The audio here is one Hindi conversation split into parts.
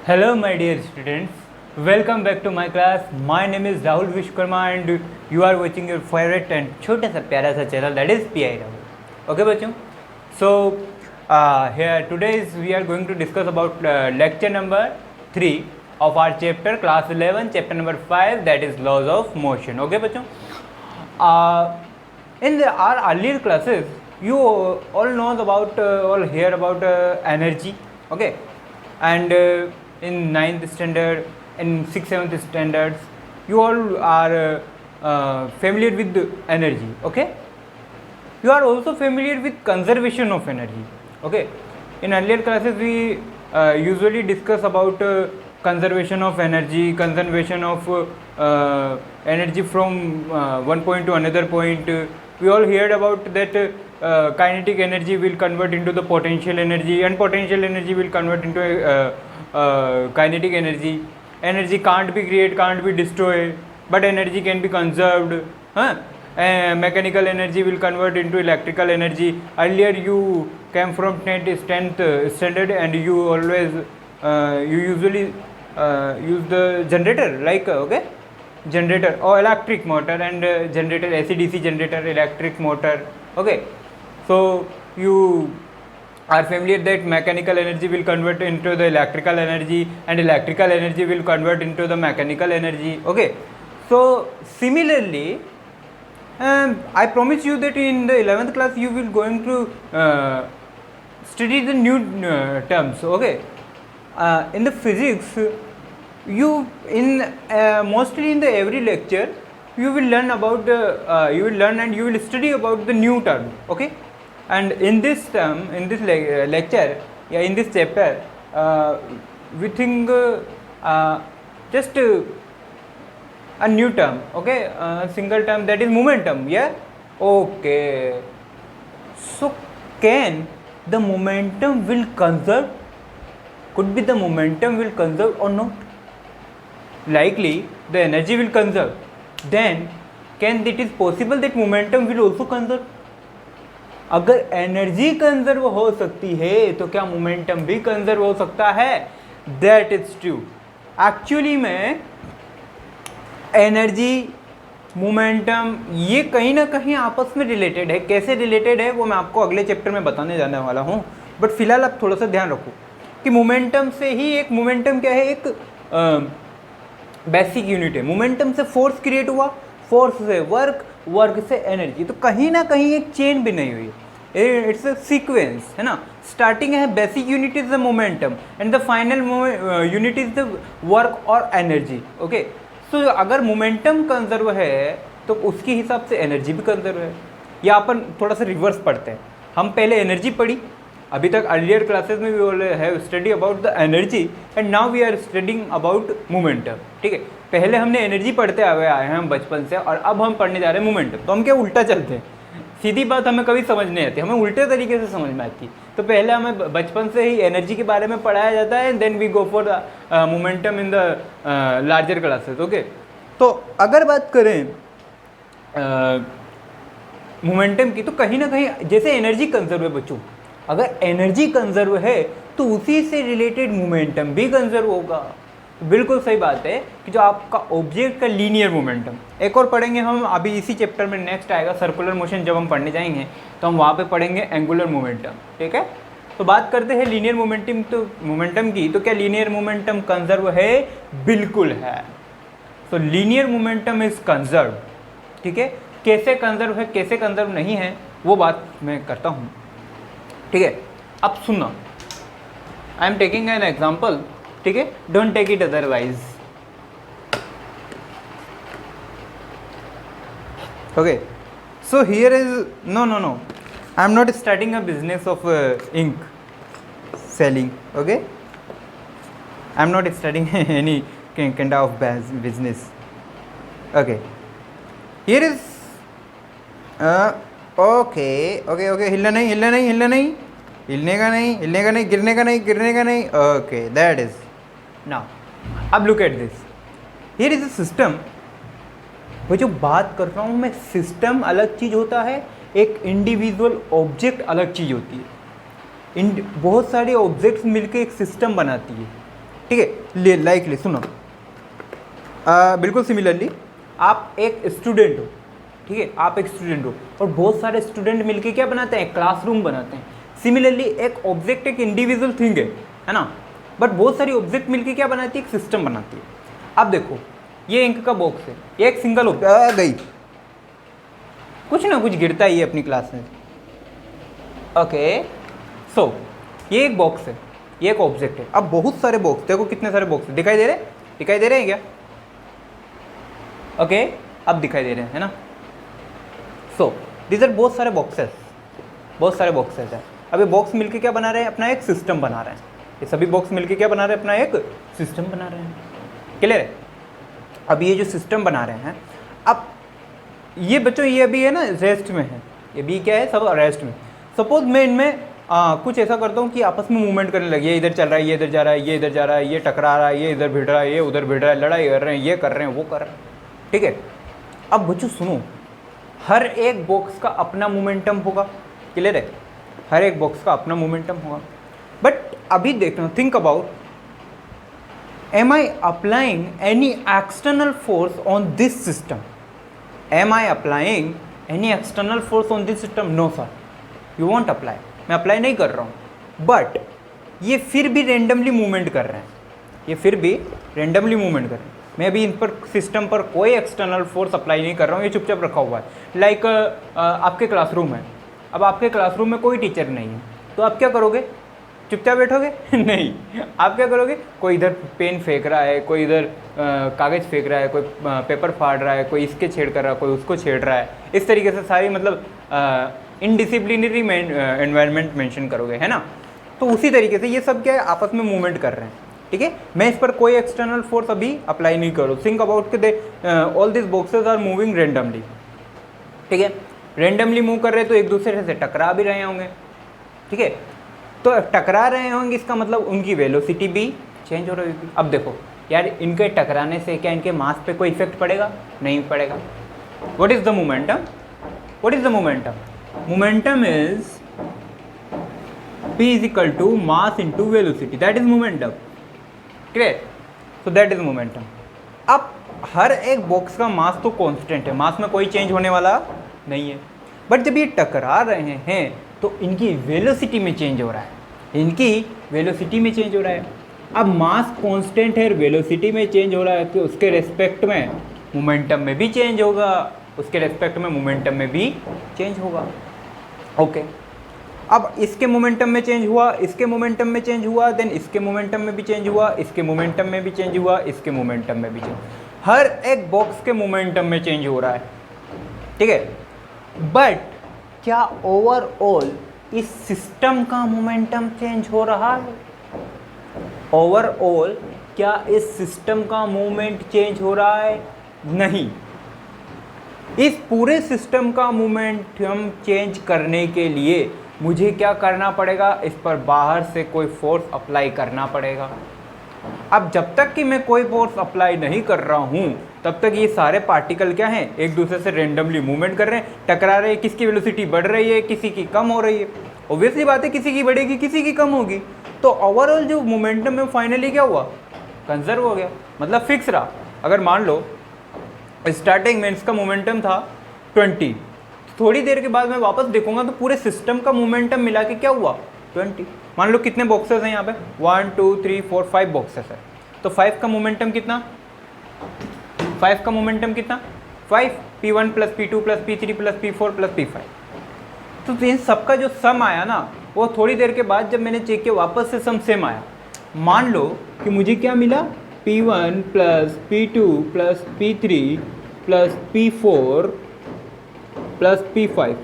Hello, my dear students. Welcome back to my class. My name is Rahul Vishwakarma, and you are watching your favorite and छोटा सा प्यारा सा channel that is PI Rahul. Okay, बच्चों. So here today we are going to discuss about lecture number 3 of our chapter class 11, chapter number 5, that is laws of motion. Okay, बच्चों. In our earlier classes, you all knows about all hear about energy. Okay, and in 9th standard and 6th 7th standards you all are familiar with energy. Okay, you are also familiar with conservation of energy. Okay, in earlier classes we usually discuss about conservation of energy, conservation of energy from one point to another point. We all heard about that kinetic energy will convert into the potential energy, and potential energy will convert into kinetic energy. Energy can't be created, can't be destroyed, but energy can be conserved. Mechanical energy will convert into electrical energy. Earlier you came from 10th standard and you always you usually use the generator, like generator or electric motor, and generator, AC/DC generator, electric motor. Okay, so you are familiar that mechanical energy will convert into the electrical energy, and electrical energy will convert into the mechanical energy. Okay, so similarly I promise you that in the 11th class you will going to study the new terms. Okay, in the physics you in mostly in the every lecture you will learn about the you will learn and you will study about the new term. Okay, and in this term, in this lecture, in this chapter, we think just a new term. Okay, a single term, that is momentum. Yeah, okay. So can the momentum will conserve? Could be the momentum will conserve or not? Likely the energy will conserve. Then can it is possible that momentum will also conserve? अगर एनर्जी कंजर्व हो सकती है तो क्या मोमेंटम भी कंजर्व हो सकता है? That is true. एक्चुअली में एनर्जी, मोमेंटम ये कहीं ना कहीं आपस में रिलेटेड है. कैसे रिलेटेड है वो मैं आपको अगले चैप्टर में बताने जाने वाला हूँ. बट फिलहाल आप थोड़ा सा ध्यान रखो कि मोमेंटम से ही एक मोमेंटम क्या है, एक बेसिक यूनिट है. मोमेंटम से फोर्स क्रिएट हुआ, फोर्स से वर्क, वर्क से एनर्जी, तो कहीं ना कहीं एक चेन भी नहीं हुई. इट्स अ सीक्वेंस, है ना. स्टार्टिंग है basic unit is the momentum and the final unit is the work और एनर्जी. ओके, सो अगर मोमेंटम कंजर्व है तो उसके हिसाब से एनर्जी भी कंजर्व है. या अपन थोड़ा सा रिवर्स पढ़ते हैं. हम पहले एनर्जी पढ़ी, अभी तक अर्लियर क्लासेस में we have study about the energy and now we are studying about momentum. ठीक है, पहले हमने एनर्जी पढ़ते हुए आए हैं हम बचपन से, और अब हम पढ़ने जा रहे हैं मोमेंटम. तो हम क्या उल्टा चलते हैं? सीधी बात हमें कभी समझ नहीं आती, हमें उल्टे तरीके से समझ में आती. तो पहले हमें बचपन से ही एनर्जी के बारे में पढ़ाया जाता है, then we go for momentum in the larger classes. Okay, तो अगर बात करें मोमेंटम की, तो कहीं ना कहीं जैसे एनर्जी कंजर्व है बच्चों, अगर एनर्जी कंजर्व है तो उसी से रिलेटेड मोमेंटम भी कंजर्व होगा. बिल्कुल सही बात है कि जो आपका ऑब्जेक्ट का लीनियर मोमेंटम, एक और पढ़ेंगे हम अभी इसी चैप्टर में, नेक्स्ट आएगा सर्कुलर मोशन. जब हम पढ़ने जाएंगे तो हम वहाँ पे पढ़ेंगे एंगुलर मोमेंटम. ठीक है, तो बात करते हैं लीनियर मोमेंटम. तो मोमेंटम की, तो क्या लीनियर मोमेंटम कंजर्व है? बिल्कुल है. तो लीनियर मोमेंटम इज कंजर्व. ठीक है, कैसे कंजर्व है, कैसे कंजर्व नहीं है, वो बात मैं करता हूँ. ठीक है, अब सुनना, I am taking an example. ठीक है, don't take it otherwise. Okay, so here is no no no, I am not starting a business of ink selling. Okay, I am not starting any kind of business. Okay, here is okay, हिलना नहीं, हिलना नहीं, हिलना नहीं, हिलने का नहीं, हिलने का नहीं, गिरने का नहीं, गिरने का नहीं. Okay, that is now. अब look at this, here is a system. वो जो बात कर रहा हूँ मैं, सिस्टम अलग चीज़ होता है, एक इंडिविजुअल ऑब्जेक्ट अलग चीज़ होती है. बहुत सारे ऑब्जेक्ट्स मिलकर एक सिस्टम बनाती है. ठीक है। लाइकली सुनो, बिल्कुल सिमिलरली आप एक स्टूडेंट हो, ठीक है, आप एक स्टूडेंट हो और बहुत सारे स्टूडेंट मिलके क्या बनाते हैं, क्लासरूम बनाते हैं। सिमिलरली एक ऑब्जेक्ट एक इंडिविजुअल थिंग है ना, बट बहुत सारी ऑब्जेक्ट मिलके क्या बनाती है, एक सिस्टम बनाती है। अब देखो ये इंक का बॉक्स है, ये एक सिंगल गई, कुछ ना कुछ गिरता ही है अपनी क्लास में। ओके, सो ये एक बॉक्स है, ये एक ऑब्जेक्ट है। अब बहुत सारे बॉक्स, देखो कितने सारे बॉक्स दिखाई दे रहे हैं क्या? ओके, अब दिखाई दे रहे हैं, है ना। सो दीज आर बहुत सारे बॉक्सेस है। अब ये बॉक्स मिलके क्या बना रहे हैं, अपना एक सिस्टम बना रहे हैं। ये सभी बॉक्स मिलके क्या बना रहे हैं, अपना एक सिस्टम बना रहे हैं। क्लियर है? अब ये जो सिस्टम बना रहे हैं, अब ये बच्चों ये अभी है ना रेस्ट में है, ये भी क्या है, सब रेस्ट में। सपोज मैं इनमें कुछ ऐसा करता हूँ कि आपस में मूवमेंट करने लगे, ये इधर चल रहा है, ये इधर जा रहा है, ये इधर जा रहा है, ये टकरा रहा है, ये इधर भिड़ रहा है, ये उधर भिड़ रहा है, लड़ाई कर रहे हैं, ये कर रहे हैं, वो कर रहे हैं, ठीक है। अब बच्चों सुनो, हर एक बॉक्स का अपना मोमेंटम होगा। क्लियर है? हर एक बॉक्स का अपना मोमेंटम होगा। बट अभी देखना, think about, am I applying any external force on this system? Am I applying any external force on this system? No sir, you won't apply. मैं अप्लाई नहीं कर रहा हूँ, बट ये फिर भी रेंडमली मूवमेंट कर रहे हैं, मैं अभी इन पर सिस्टम पर कोई एक्सटर्नल फोर्स अप्लाई नहीं कर रहा हूँ, ये चुपचाप रखा हुआ है। लाइक आपके क्लासरूम है, अब आपके क्लासरूम में कोई टीचर नहीं है, तो आप क्या करोगे, चुपचाप बैठोगे? नहीं, आप क्या करोगे, कोई इधर पेन फेंक रहा है, कोई इधर कागज़ फेंक रहा है, कोई पेपर फाड़ रहा है, कोई इसके छेड़ कर रहा है, कोई उसको छेड़ रहा है, इस तरीके से सारी मतलब इनडिसिप्लिनरी एनवायरनमेंट मेंशन करोगे, है ना। तो उसी तरीके से ये सब क्या है, आपस में मूवमेंट कर रहे हैं, ठीक है। मैं इस पर कोई एक्सटर्नल फोर्स अभी अप्लाई नहीं करूँ। थिंक अबाउट के all this boxes are moving randomly, ठीक है, रेंडमली मूव कर रहे हैं, तो एक दूसरे से टकरा भी रहे होंगे, ठीक है। तो टकरा रहे होंगे, इसका मतलब उनकी वेलोसिटी भी चेंज हो रही होगी। अब देखो यार, इनके टकराने से क्या इनके मास पे कोई इफेक्ट पड़ेगा? नहीं पड़ेगा। What is the momentum? Momentum is P is equal to mass into velocity, that is momentum. Clear? So that is momentum. अब हर एक बॉक्स का मास तो कांस्टेंट है, मास में कोई चेंज होने वाला नहीं है, बट जब ये टकरा रहे हैं तो इनकी वेलोसिटी में चेंज हो रहा है, अब मास कांस्टेंट है, वेलोसिटी में चेंज हो रहा है, तो उसके रेस्पेक्ट में मोमेंटम में भी चेंज होगा, ओके। अब इसके मोमेंटम में चेंज हुआ, इसके मोमेंटम में चेंज हुआ, देन इसके मोमेंटम में भी चेंज हुआ, इसके मोमेंटम में भी चेंज हुआ, इसके मोमेंटम में भी चेंज, हर एक बॉक्स के मोमेंटम में चेंज हो रहा है, ठीक है। बट क्या ओवरऑल इस सिस्टम का मोमेंटम चेंज हो रहा है? ओवरऑल क्या इस सिस्टम का मूवमेंट चेंज हो रहा है? नहीं। इस पूरे सिस्टम का मोमेंटम चेंज करने के लिए मुझे क्या करना पड़ेगा? इस पर बाहर से कोई फोर्स अप्लाई करना पड़ेगा। अब जब तक कि मैं कोई फोर्स अप्लाई नहीं कर रहा हूँ तब तक ये सारे पार्टिकल क्या हैं, एक दूसरे से रेंडमली मूवमेंट कर रहे हैं, टकरा रहे हैं, किसकी वेलोसिटी बढ़ रही है, किसी की कम हो रही है। ऑब्वियसली बात है, किसी की बढ़ेगी, किसी की कम होगी, तो ओवरऑल जो मोमेंटम है फाइनली क्या हुआ? कंजर्व हो गया, मतलब फिक्स रहा। अगर मान लो स्टार्टिंग में इसका मोमेंटम था 20, थोड़ी देर के बाद मैं वापस देखूंगा तो पूरे सिस्टम का मोमेंटम मिला के क्या हुआ? 20। मान लो कितने बॉक्सेस हैं यहाँ पे? 1 2 3 4 5 बॉक्सेस है, तो 5 का मोमेंटम कितना? 5 का मोमेंटम कितना? 5 P1 plus P2 plus P3 plus P4 plus P5। तो इन सबका जो सम आया ना, वो थोड़ी देर के बाद जब मैंने चेक किया वापस से सम सेम आया। मान लो कि मुझे क्या मिला? P1 plus P2 plus P3 plus P4 plus P5।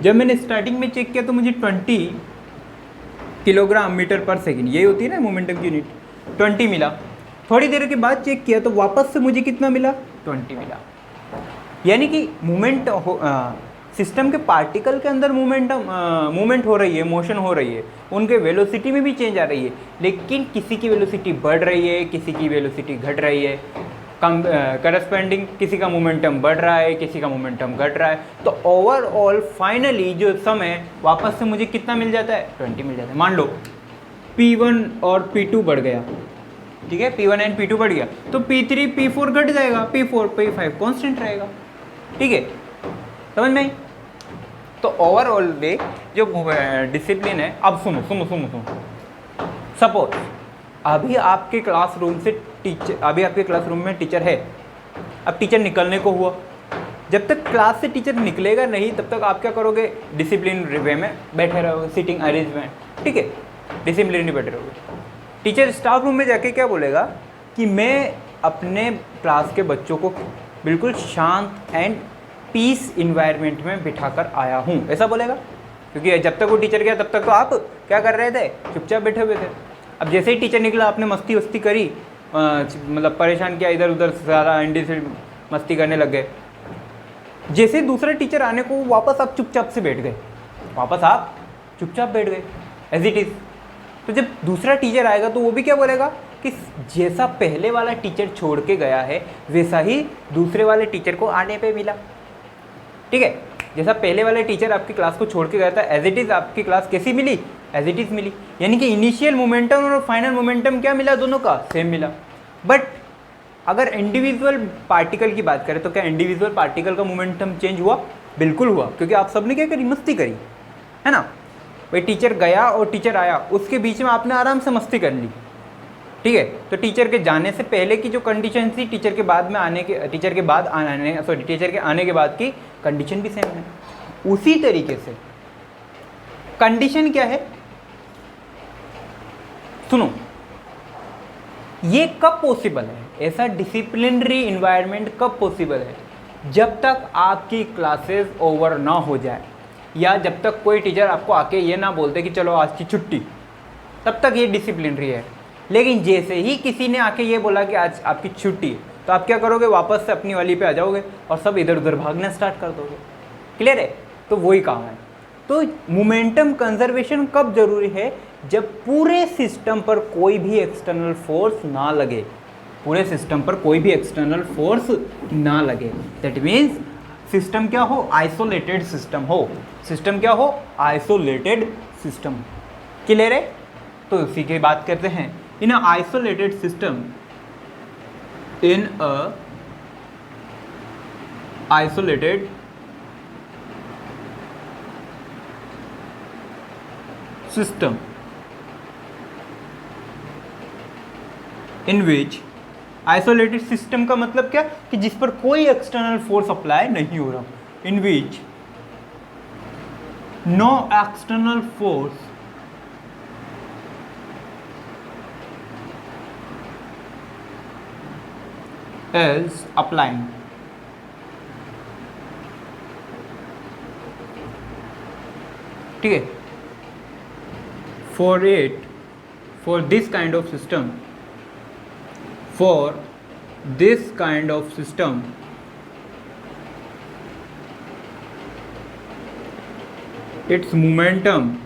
जब मैंने स्टार्टिंग में चेक किया तो मुझे 20 किलोग्राम मीटर पर सेकेंड, यही होती है ना मोमेंटम की यूनिट, 20 मिला। थोड़ी देर के बाद चेक किया तो वापस से मुझे कितना मिला? 20 मिला। यानी कि मूवमेंट सिस्टम के पार्टिकल के अंदर मूवमेंट हो रही है, मोशन हो रही है, उनके वेलोसिटी में भी चेंज आ रही है, लेकिन किसी की वेलोसिटी बढ़ रही है, किसी की वेलोसिटी घट रही है, कम करस्पेंडिंग किसी का मोमेंटम बढ़ रहा है, किसी का मोमेंटम घट रहा है। तो ओवरऑल फाइनली जो समय वापस से मुझे कितना मिल जाता है? 20 मिल जाता है। मान लो P1 और P2 बढ़ गया, ठीक है, P1 एंड P2 बढ़ गया तो P3 P4 घट जाएगा, P4 P5 कांस्टेंट रहेगा। ठीक है, समझ में आई? तो ओवरऑल वे जो डिसिप्लिन है, अब सुनो सुनो सुनो सुनो, सपोज अभी आपके क्लासरूम से टीचर, अभी आपके क्लासरूम में टीचर है, अब टीचर निकलने को हुआ, जब तक क्लास से टीचर निकलेगा नहीं तब तक आप क्या करोगे, डिसिप्लिन वे में बैठे रहोगे, सीटिंग अरेंजमेंट, ठीक है, डिसिप्लिन बैठे रहोगे। टीचर स्टाफ रूम में जाके क्या बोलेगा कि मैं अपने क्लास के बच्चों को बिल्कुल शांत एंड पीस इन्वायरमेंट में बिठाकर आया हूँ, ऐसा बोलेगा, क्योंकि जब तक वो टीचर गया तब तक तो आप क्या कर रहे थे, चुपचाप बैठे हुए थे। अब जैसे ही टीचर निकला आपने मस्ती वस्ती करी, मतलब परेशान किया, इधर उधर सारा अंडी से मस्ती करने लग गए। जैसे दूसरा टीचर आने को वापस आप चुपचाप से बैठ गए, वापस आप चुपचाप बैठ गए एज इट इज़। तो जब दूसरा टीचर आएगा तो वो भी क्या बोलेगा कि जैसा पहले वाला टीचर छोड़ के गया है वैसा ही दूसरे वाले टीचर को आने पे मिला। ठीक है, जैसा पहले वाले टीचर आपकी क्लास को छोड़ के गया था एज इट इज़ आपकी क्लास कैसी मिली, एज इट इज़ मिली। यानी कि इनिशियल मोमेंटम और फाइनल मोमेंटम क्या मिला, दोनों का सेम मिला। बट अगर इंडिविजुअल पार्टिकल की बात करें तो क्या इंडिविजुअल पार्टिकल का मोमेंटम चेंज हुआ? बिल्कुल हुआ, क्योंकि आप सबने क्या करी, मस्ती करी, है ना। भाई टीचर गया और टीचर आया, उसके बीच में आपने आराम से मस्ती कर ली। ठीक है, तो टीचर के जाने से पहले की जो कंडीशन थी, टीचर के बाद में आने के, टीचर के बाद आने, सॉरी टीचर के आने के बाद की कंडीशन भी सेम है। उसी तरीके से कंडीशन क्या है, सुनो, ये कब पॉसिबल है, ऐसा डिसिप्लिनरी इन्वायरमेंट कब पॉसिबल है, जब तक आपकी क्लासेस ओवर ना हो जाए, या जब तक कोई टीचर आपको आके ये ना बोलते कि चलो आज की छुट्टी, तब तक ये डिसिप्लिनरी है। लेकिन जैसे ही किसी ने आके ये बोला कि आज आपकी छुट्टी, तो आप क्या करोगे, वापस से अपनी वाली पे आ जाओगे और सब इधर उधर भागना स्टार्ट कर दोगे। क्लियर है? तो वही काम है। तो मोमेंटम कंजर्वेशन कब जरूरी है, जब पूरे सिस्टम पर कोई भी एक्सटर्नल फोर्स ना लगे, पूरे सिस्टम पर कोई भी एक्सटर्नल फोर्स ना लगे। दैट मीन्स सिस्टम क्या हो, आइसोलेटेड सिस्टम हो। सिस्टम क्या हो, आइसोलेटेड सिस्टम। क्लियर है? तो इसी की बात करते हैं। In a isolated system, in a isolated system in which, isolated system का मतलब क्या कि जिस पर कोई एक्सटर्नल फोर्स अप्लाई नहीं हो रहा, in which no external force is applying। ठीक है, for this kind of system, its momentum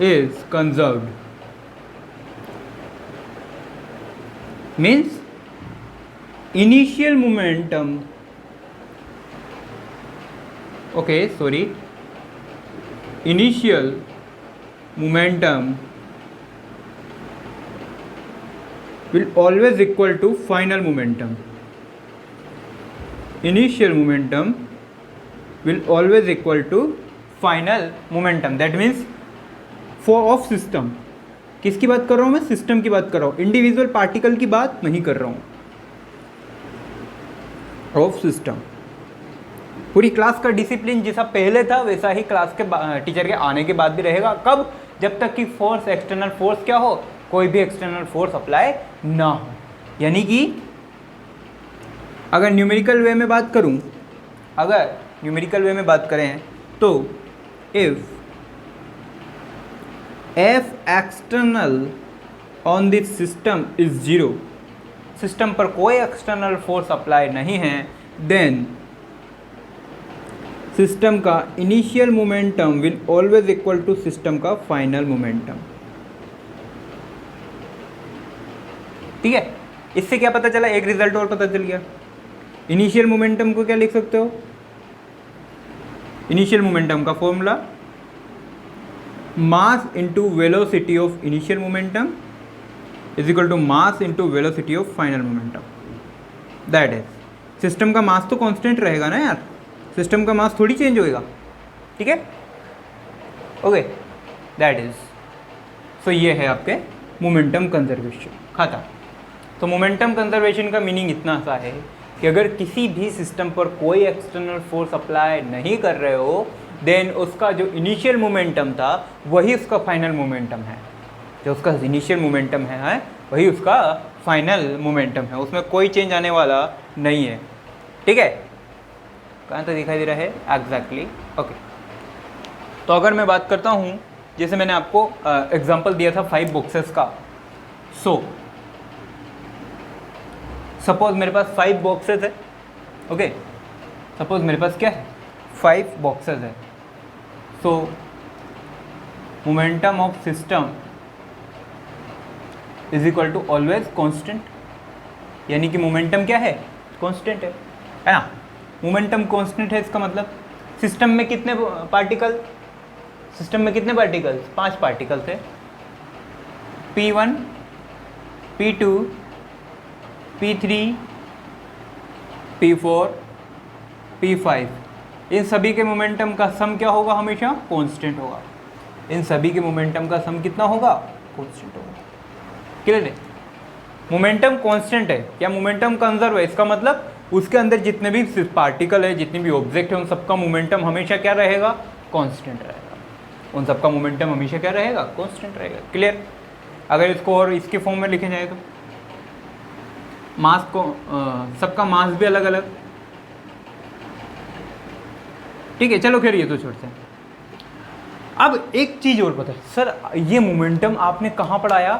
is conserved। means initial momentum, initial momentum will always equal to final momentum। initial momentum will always equal to final momentum। that means for of system, किसकी बात कर रहा हूँ मैं, सिस्टम की बात कर रहा हूँ, इंडिविजुअल पार्टिकल की बात नहीं कर रहा हूँ, ऑफ सिस्टम। पूरी क्लास का डिसिप्लिन जैसा पहले था वैसा ही क्लास के टीचर के आने के बाद भी रहेगा। कब? जब तक कि फोर्स, एक्सटर्नल फोर्स क्या हो, कोई भी एक्सटर्नल फोर्स अप्लाई ना हो। यानी कि अगर न्यूमेरिकल वे में बात करूँ, अगर न्यूमेरिकल वे में बात करें तो if F external on this system is 0, system पर कोई एक्सटर्नल फोर्स अप्लाई नहीं है, देन सिस्टम का initial momentum will always equal to system का फाइनल मोमेंटम। ठीक है, इससे क्या पता चला, एक रिजल्ट और पता चल गया। इनिशियल मोमेंटम को क्या लिख सकते हो, इनिशियल मोमेंटम का formula mass into velocity of initial momentum is equal to mass into velocity of final momentum. That is, system का मास तो कांस्टेंट रहेगा ना यार, सिस्टम का मास थोड़ी चेंज होएगा, ठीक है। ओके, दैट इज, सो ये है आपके मोमेंटम कंजर्वेशन खाता। तो मोमेंटम कंजर्वेशन का मीनिंग इतना सा है कि अगर किसी भी सिस्टम पर कोई एक्सटर्नल फोर्स अप्लाई नहीं कर रहे हो, देन उसका जो इनिशियल मोमेंटम था वही उसका फाइनल मोमेंटम है। जो उसका इनिशियल मोमेंटम है वही उसका फाइनल मोमेंटम है, उसमें कोई चेंज आने वाला नहीं है, ठीक है। कहाँ तक दिखाई दे रहा है एग्जैक्टली, ओके। तो अगर मैं बात करता हूँ, जैसे मैंने आपको एग्जांपल दिया था 5 बॉक्सेस का। सो सपोज मेरे पास 5 बॉक्सेस है, ओके। सपोज मेरे पास क्या है, 5 बॉक्सेस है। So momentum of system is equal to always constant, यानी कि मोमेंटम क्या है, कांस्टेंट है ना। मोमेंटम कांस्टेंट है, इसका मतलब सिस्टम में कितने पार्टिकल, सिस्टम में कितने पार्टिकल्स, 5 पार्टिकल्स है। P1, P2, P3, P4, P5, इन सभी के मोमेंटम का सम क्या होगा, हमेशा कांस्टेंट होगा। इन सभी के मोमेंटम का सम कितना होगा, कांस्टेंट होगा। क्लियर है, मोमेंटम कांस्टेंट है या मोमेंटम कंजर्व है, इसका मतलब उसके अंदर जितने भी पार्टिकल है, जितने भी ऑब्जेक्ट है, उन सबका मोमेंटम हमेशा क्या रहेगा, कांस्टेंट रहेगा। उन सबका मोमेंटम हमेशा क्या रहेगा, कांस्टेंट रहेगा। क्लियर। अगर इसको और इसके फॉर्म में लिखे जाए तो मास को सबका मास भी अलग अलग, ठीक है। चलो खैर ये तो छोड़ते हैं। अब एक चीज और पता है सर, ये मोमेंटम आपने कहाँ पढ़ाया,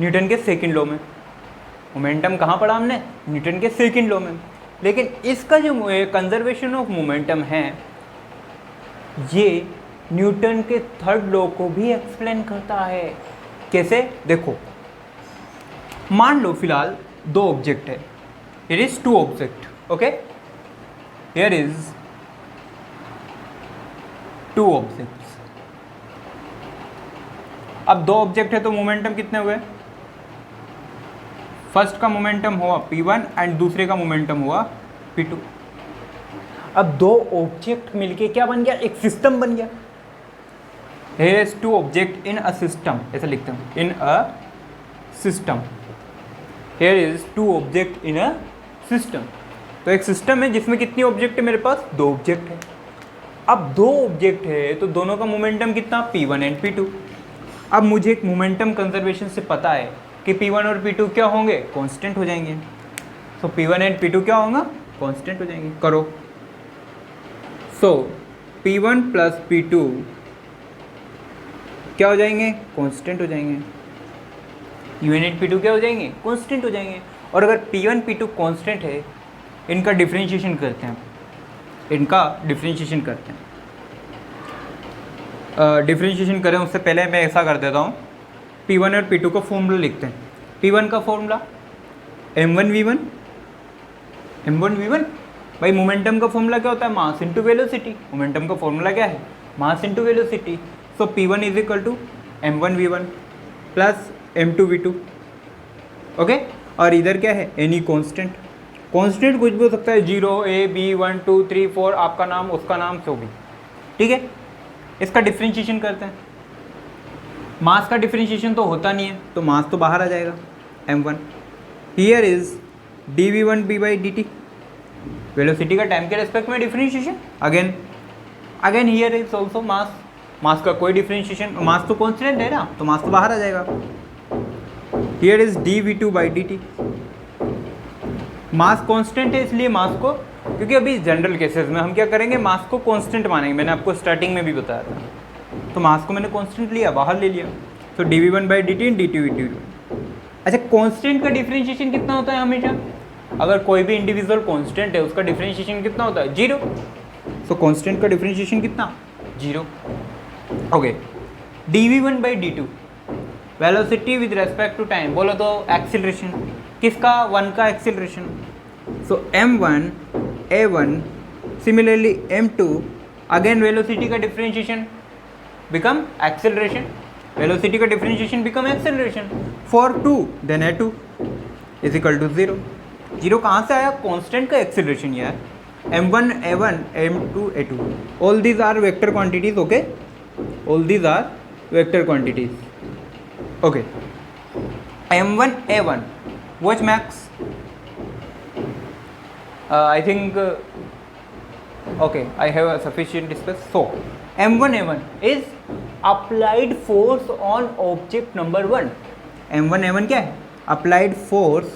न्यूटन के सेकंड लॉ में। मोमेंटम कहाँ पढ़ा हमने, न्यूटन के सेकंड लॉ में। लेकिन इसका जो कंजर्वेशन ऑफ मोमेंटम है, ये न्यूटन के थर्ड लॉ को भी एक्सप्लेन करता है। कैसे, देखो मान लो फिलहाल 2 ऑब्जेक्ट है, here is 2 object, okay, here is 2 objects. अब 2 ऑब्जेक्ट है तो मोमेंटम कितने हुए, फर्स्ट का मोमेंटम हुआ P1 एंड दूसरे का मोमेंटम हुआ P2। अब 2 ऑब्जेक्ट मिलके क्या बन गया, एक सिस्टम बन गया। Here is 2 object in a system, ऐसा लिखते हैं, in a system। Here is 2 object in a system। तो एक सिस्टम है जिसमें कितनी ऑब्जेक्ट है, मेरे पास 2 ऑब्जेक्ट है। अब 2 ऑब्जेक्ट है तो दोनों का मोमेंटम कितना, P1 एंड P2। अब मुझे एक मोमेंटम कंजर्वेशन से पता है कि P1 और P2 क्या होंगे, कांस्टेंट हो जाएंगे। सो P1 एंड P2 क्या होगा, कांस्टेंट हो जाएंगे। करो, सो P1 प्लस P2 क्या हो जाएंगे, कांस्टेंट हो जाएंगे। यूनिट P2 क्या हो जाएंगे, कांस्टेंट हो जाएंगे। और अगर P1 P2 कांस्टेंट है, इनका डिफरेंशिएशन करते हैं, इनका डिफरेंशिएशन करते हैं। डिफरेंशिएशन करें उससे पहले मैं ऐसा कर देता हूँ, P1 और P2 का फॉर्मूला लिखते हैं। P1 का फॉर्मूला m1v1, m1v1। भाई मोमेंटम का फॉर्मूला क्या होता है, मास इंटू वेलोसिटी। मोमेंटम का फॉर्मूला क्या है, mass into velocity. So P1 is equal to m1v1 plus m2v2, okay. और इधर क्या है, एनी कांस्टेंट। कांस्टेंट कुछ भी हो सकता है, 0 A B 1 2 3 4, आपका नाम उसका नाम जो भी, ठीक है। इसका डिफरेंशिएशन करते हैं। मास का डिफरेंशिएशन तो होता नहीं है, तो मास तो बाहर आ जाएगा, m1। Here is dv1 b by dt, velocity का टाइम के रेस्पेक्ट में differentiation. Again here is also mass, mass का कोई डिफरेंशिएशन, मास तो कांस्टेंट है ना, तो मास तो बाहर आ जाएगा। Here is dv2 by dt, mass constant है इसलिए मास को, क्योंकि अभी जनरल केसेस में हम क्या करेंगे, मास को कांस्टेंट मानेंगे। मैंने आपको स्टार्टिंग में भी बताया था, तो मास को मैंने कांस्टेंट लिया, बाहर ले लिया। तो dv1 by dt dt। अच्छा, कांस्टेंट का डिफरेंशिएशन कितना होता है हमेशा, अगर कोई भी इंडिविजुअल कांस्टेंट है उसका डिफरेंशिएशन कितना होता है, 0। सो कांस्टेंट का डिफरेंशिएशन कितना, 0, okay. dv1 by d2, velocity with respect to time, बोलो तो एक्सीलरेशन, किसका, 1 का acceleration. So m1 a1, similarly m2, again velocity का डिफरेंशिएशन become acceleration. Velocity का differentiation become acceleration. For 2 then a2 is equal to 0. 0 कहाँ से आया? constant का acceleration ये है. m1 a1 m2 a2 all these are vector quantities. Okay, all these are vector quantities. Okay, m1 a1 watch max. I think okay, I have a sufficient discuss. So m1 a1 is applied force on object number 1. m1 a1 क्या है? applied force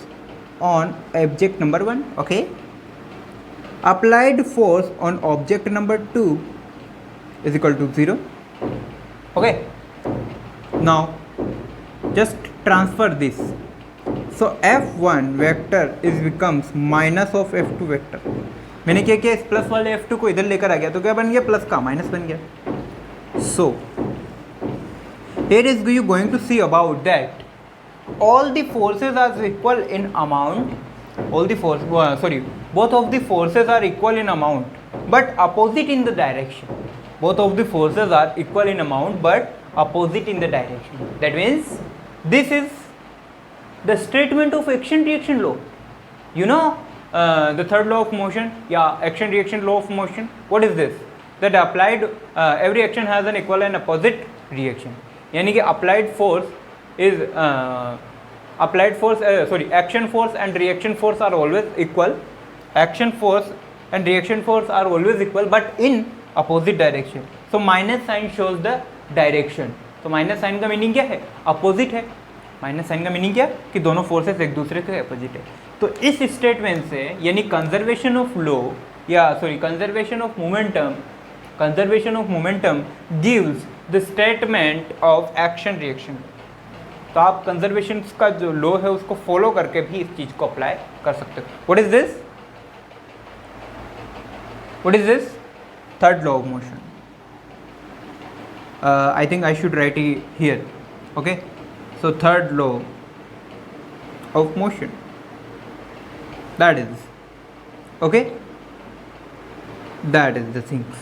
on object number 1. okay, applied force on object number 2 is equal to 0. okay, now just transfer this. so f1 vector is becomes minus of f2 vector. मैंने क्या किया, इस प्लस वाले f2 को इधर लेकर आ गया तो क्या बन गया, प्लस का माइनस बन गया. so here is you going to see about that all the forces are equal in amount. All the force both of the forces are equal in amount but opposite in the direction. Both of the forces are equal in amount but opposite in the direction. That means this is the statement of action reaction law. You know the third law of motion, yeah, action reaction law of motion. What is this? That applied every action has an equal and opposite reaction. यानी कि applied force is action force and reaction force are always equal. Action force and reaction force are always equal but in opposite direction. So minus sign shows the direction. तो माइनस साइन का मीनिंग क्या है? अपोजिट है. माइनस साइन का मीनिंग क्या? कि दोनों फोर्सेस एक दूसरे के अपोजिट है. तो इस स्टेटमेंट से यानी कंजर्वेशन ऑफ लो या conservation of momentum gives the statement of action reaction. तो आप कंजर्वेशन का जो लॉ है उसको फॉलो करके भी इस चीज़ को अप्लाई कर सकते हो. What is this? Third law of motion. I think I should write it here. Okay, so third law of motion, that is the things.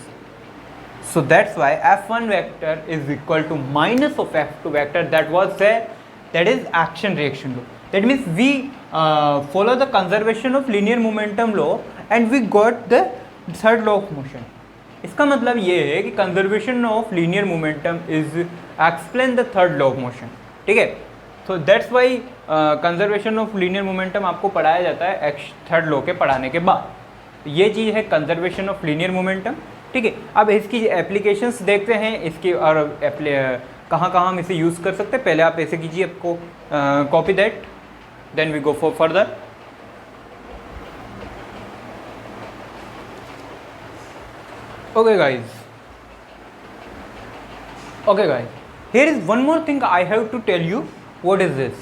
So that's why f1 vector is equal to minus of f2 vector. That is action reaction law. That means we follow the conservation of linear momentum law and we got the third law of motion. इसका मतलब ये है कि conservation of linear momentum is explain the third law of motion. ठीक है, so that's why conservation of linear momentum आपको पढ़ाया जाता है थर्ड लॉ के पढ़ाने के बाद. ये चीज़ है कंजर्वेशन ऑफ लीनियर मोमेंटम. ठीक है, अब इसकी एप्लीकेशंस देखते हैं इसकी और कहाँ कहाँ हम इसे यूज़ कर सकते हैं. पहले आप ऐसे कीजिए, आपको copy that, then we go for further. Okay guys, here is one more thing I have to tell you. What is this?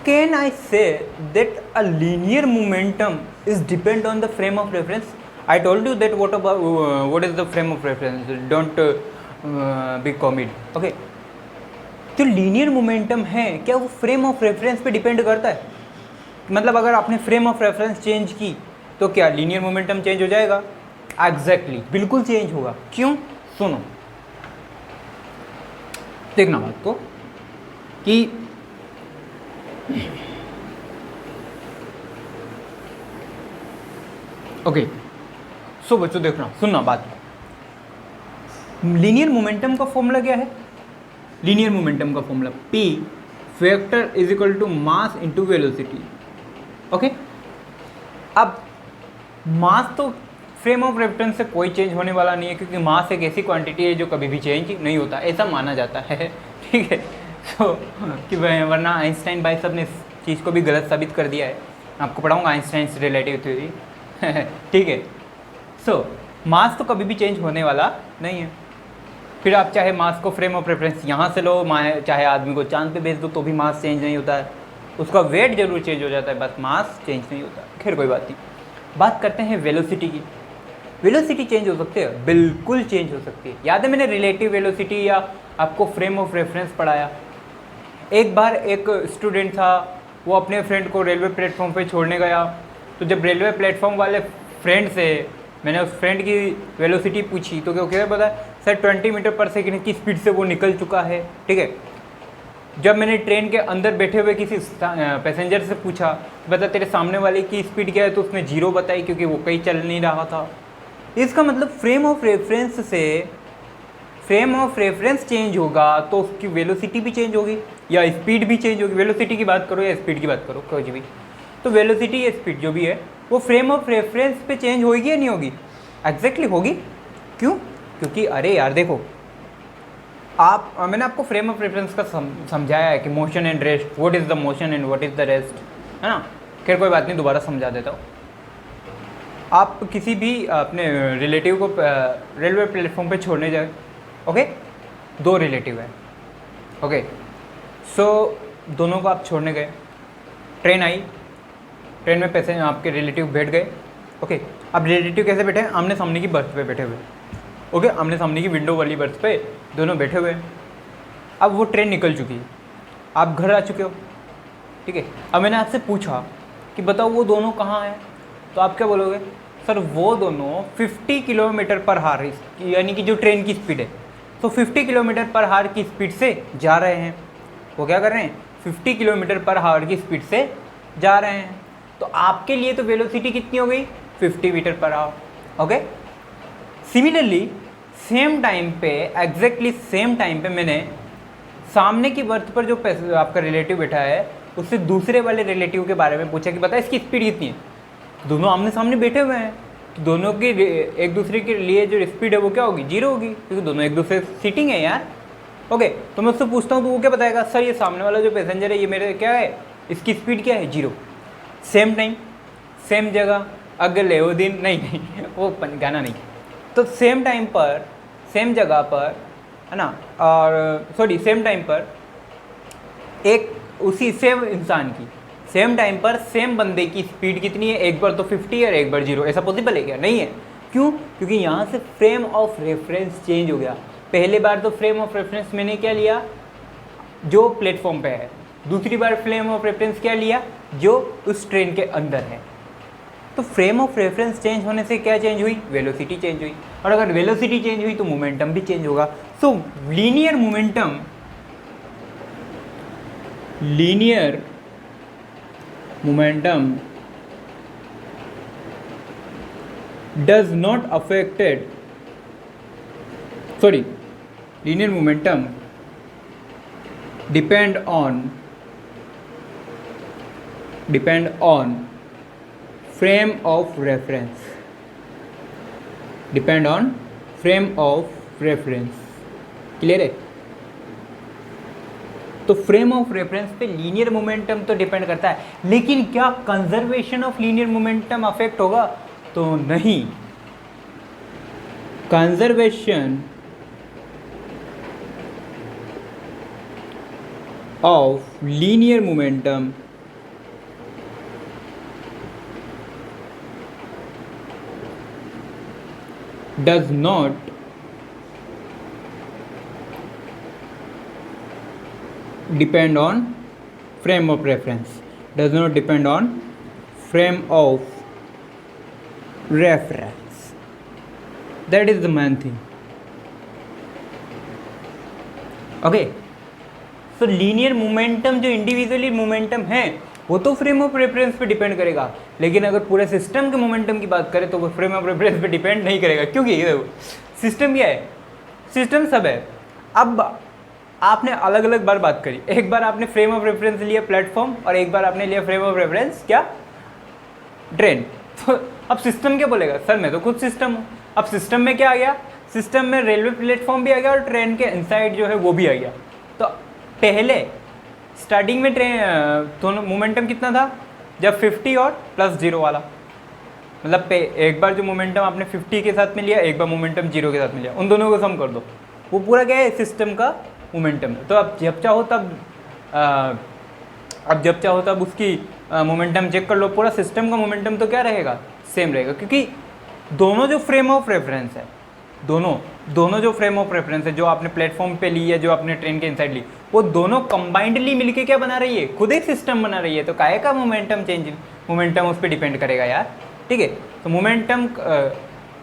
Can I say that a linear momentum is depend on the frame of reference? I told you that what is the frame of reference? Don't be commit. Okay, तो लीनियर मोमेंटम है क्या वो फ्रेम ऑफ रेफरेंस पे डिपेंड करता है? मतलब अगर आपने फ्रेम ऑफ रेफरेंस चेंज की तो क्या लीनियर मोमेंटम चेंज हो जाएगा? एग्जैक्टली, बिल्कुल चेंज होगा. क्यों? सुनो, देखना बात को कि ओके, सो बच्चों देखना, सुनना बात. लीनियर मोमेंटम का फॉर्मूला क्या है? लीनियर मोमेंटम का formula P vector is equal to mass into velocity. Okay, अब मास तो फ्रेम ऑफ रेफरेंस से कोई चेंज होने वाला नहीं है क्योंकि मास एक ऐसी क्वांटिटी है जो कभी भी चेंज नहीं होता, ऐसा माना जाता है. ठीक है, सो कि वरना आइंस्टाइन भाई साहब ने इस चीज़ को भी गलत साबित कर दिया है. आपको पढ़ाऊंगा आइंस्टाइन रिलेटिव थ्योरी. ठीक है, सो मास तो कभी भी चेंज होने वाला नहीं है. फिर आप चाहे मास को फ्रेम ऑफ रेफरेंस यहाँ से लो, चाहे आदमी को चांद पे भेज दो तो भी मास चेंज नहीं होता है. उसका वेट जरूर चेंज हो जाता है, बस मास चेंज नहीं होता. खैर कोई बात नहीं. बात करते हैं वेलोसिटी की. वेलोसिटी चेंज हो सकती है? बिल्कुल चेंज हो सकती है. याद है मैंने रिलेटिव वेलोसिटी या आपको फ्रेम ऑफ रेफरेंस पढ़ाया. एक बार एक स्टूडेंट था, वो अपने फ्रेंड को रेलवे प्लेटफॉर्म पे छोड़ने गया. तो जब रेलवे प्लेटफॉर्म वाले फ्रेंड से मैंने उस फ्रेंड की वेलोसिटी पूछी तो क्या पता सर 20 मीटर पर सेकेंड की स्पीड से वो निकल चुका है, ठीक है। जब मैंने ट्रेन के अंदर बैठे हुए किसी पैसेंजर से पूछा बता तेरे सामने वाले की स्पीड क्या है, तो उसने 0 बताई क्योंकि वो कहीं चल नहीं रहा था। इसका मतलब फ्रेम ऑफ रेफरेंस से फ्रेम ऑफ रेफरेंस चेंज होगा तो उसकी वेलोसिटी भी चेंज होगी या स्पीड भी चेंज होगी। वेलोसिटी की बात करो या स्पीड की बात करो कुछ भी, तो वेलोसिटी या स्पीड जो भी है वो फ्रेम ऑफ रेफरेंस पे चेंज होगी या नहीं होगी? एग्जैक्टली होगी। क्यों? क्योंकि अरे यार देखो मैंने आपको फ्रेम ऑफ रेफरेंस का समझाया है कि motion and rest, what is the motion and what is the rest, है ना। खैर कोई बात नहीं, दोबारा समझा देता हूँ। आप किसी भी अपने रिलेटिव को रेलवे प्लेटफॉर्म पे छोड़ने जाए, ओके, 2 रिलेटिव है, ओके, सो दोनों को आप छोड़ने गए, ट्रेन आई, ट्रेन में पैसे आपके रिलेटिव बैठ गए, ओके। अब रिलेटिव कैसे बैठे हैं? आमने सामने की बर्थ पे बैठे हुए, ओके, आमने सामने की विंडो वाली बर्थ पे दोनों बैठे हुए हैं। अब वो ट्रेन निकल चुकी है, आप घर आ चुके हो, ठीक है। अब मैंने आपसे पूछा कि बताओ वो दोनों कहाँ हैं, तो आप क्या बोलोगे? सर वो दोनों 50 किलोमीटर पर हार, यानी कि जो ट्रेन की स्पीड है, तो 50 किलोमीटर पर हार की स्पीड से जा रहे हैं। वो क्या कर रहे हैं? 50 किलोमीटर पर हावर की स्पीड से जा रहे हैं। तो आपके लिए तो वेलोसिटी कितनी हो गई? 50 metre per hour, okay. Similarly same time पे, एग्जैक्टली सेम टाइम पे मैंने सामने की बर्थ पर जो आपका रिलेटिव बैठा है उससे दूसरे वाले रिलेटिव के बारे में पूछा कि बता इसकी स्पीड कितनी है। दोनों आमने सामने बैठे हुए हैं, तो दोनों की एक दूसरे के लिए जो स्पीड है वो क्या होगी? 0 होगी, क्योंकि दोनों एक दूसरे सीटिंग है यार, ओके। तो मैं उससे पूछता हूँ तो वो क्या बताएगा? सर ये सामने वाला जो पैसेंजर है ये मेरे क्या है, इसकी स्पीड क्या है? 0। सेम टाइम सेम जगह अगले वो दिन, नहीं वो गाना नहीं, तो सेम टाइम पर सेम जगह पर, है ना, और सॉरी सेम टाइम पर एक उसी सेम इंसान की सेम टाइम पर सेम बंदे की स्पीड कितनी है? एक बार तो 50 और एक बार 0। ऐसा पॉसिबल है क्या? नहीं है। क्यों? क्योंकि यहाँ से फ्रेम ऑफ रेफरेंस चेंज हो गया। पहले बार तो फ्रेम ऑफ रेफरेंस मैंने क्या लिया? जो प्लेटफॉर्म पे है। दूसरी बार फ्रेम ऑफ रेफरेंस क्या लिया? जो उस ट्रेन के अंदर है। तो फ्रेम ऑफ रेफरेंस चेंज होने से क्या चेंज हुई? वेलोसिटी चेंज हुई, और अगर वेलोसिटी चेंज हुई तो मोमेंटम भी चेंज होगा। सो linear momentum does not affected, sorry, linear momentum depend on frame of reference, depend on frame of reference, clear है? तो फ्रेम ऑफ रेफरेंस पे लीनियर मोमेंटम तो डिपेंड करता है, लेकिन क्या conservation of linear momentum affect होगा? तो नहीं। Conservation of linear momentum does not depend on frame of reference, does not depend on frame of reference. That is the main thing. Okay, so linear momentum जो इंडिविजुअली मोमेंटम है वो तो फ्रेम ऑफ रेफरेंस पे डिपेंड करेगा, लेकिन अगर पूरे सिस्टम के मोमेंटम की बात करें तो वो फ्रेम ऑफ रेफरेंस पे डिपेंड नहीं करेगा। क्योंकि ये देखो सिस्टम क्या है, सिस्टम सब है। अब आपने अलग अलग बार बात करी, एक बार आपने फ्रेम ऑफ रेफरेंस लिया प्लेटफॉर्म और एक बार आपने लिया फ्रेम ऑफ रेफरेंस क्या? ट्रेन। तो अब सिस्टम क्या बोलेगा? सर मैं तो खुद सिस्टम हूँ। अब सिस्टम में क्या आ गया? सिस्टम में रेलवे प्लेटफॉर्म भी आ गया और ट्रेन के इनसाइड जो है वो भी आ गया। तो पहले स्टार्टिंग में ट्रेन दोनों मोमेंटम कितना था? जब 50 और प्लस 0 वाला, मतलब एक बार जो मोमेंटम आपने 50 के साथ में लिया, एक बार मोमेंटम 0 के साथ में लिया, उन दोनों को सम कर दो, वो पूरा क्या है? सिस्टम का मोमेंटम है। तो अब जब चाहो तब उसकी मोमेंटम चेक कर लो, पूरा सिस्टम का मोमेंटम तो क्या रहेगा? सेम रहेगा, क्योंकि दोनों जो फ्रेम ऑफ रेफरेंस है, दोनों जो फ्रेम ऑफ रेफरेंस है जो आपने प्लेटफॉर्म पे ली या जो आपने ट्रेन के इनसाइड ली, वो दोनों कंबाइंडली मिलके क्या बना रही है? खुद एक सिस्टम बना रही है। तो काहे का मोमेंटम उस पर डिपेंड करेगा यार, ठीक है। तो मोमेंटम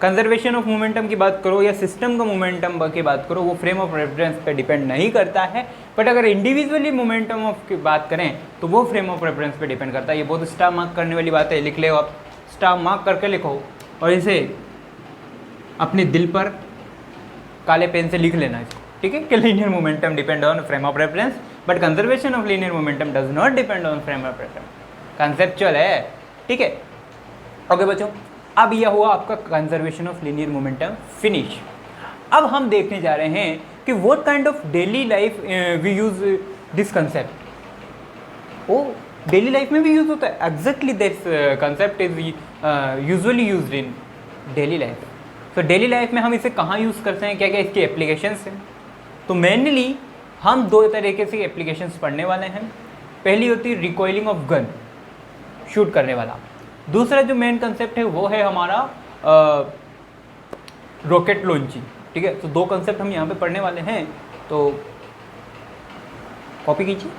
कंजर्वेशन ऑफ मोमेंटम की बात करो या सिस्टम का मोमेंटम की बात करो, वो फ्रेम ऑफ रेफरेंस पे डिपेंड नहीं करता है। बट अगर इंडिविजुअली मोमेंटम ऑफ की बात करें तो वो फ्रेम ऑफ रेफरेंस पे डिपेंड करता है। ये बहुत स्टार मार्क करने वाली बात है, लिख ले आप, स्टार मार्क करके लिखो और इसे अपने दिल पर काले पेन से लिख लेना इसको, ठीक है, कि linear momentum depend on frame of reference but conservation of linear momentum does not depend on frame of reference. Conceptual है, ठीक है। ओके बच्चों, अब यह हुआ आपका conservation of linear momentum finish. अब हम देखने जा रहे हैं कि what kind of daily life we use this concept. वो डेली लाइफ में भी यूज होता है, exactly this concept is usually used in daily life. तो डेली लाइफ में हम इसे कहाँ यूज़ करते हैं, क्या क्या इसके एप्लीकेशंस हैं। तो मेनली हम दो तरीके से एप्लीकेशंस पढ़ने वाले हैं। पहली होती है रिकॉइलिंग ऑफ गन, शूट करने वाला। दूसरा जो मेन कंसेप्ट है वो है हमारा रॉकेट लॉन्चिंग, ठीक है। तो दो कंसेप्ट हम यहाँ पे पढ़ने वाले हैं, तो कॉपी कीजिए।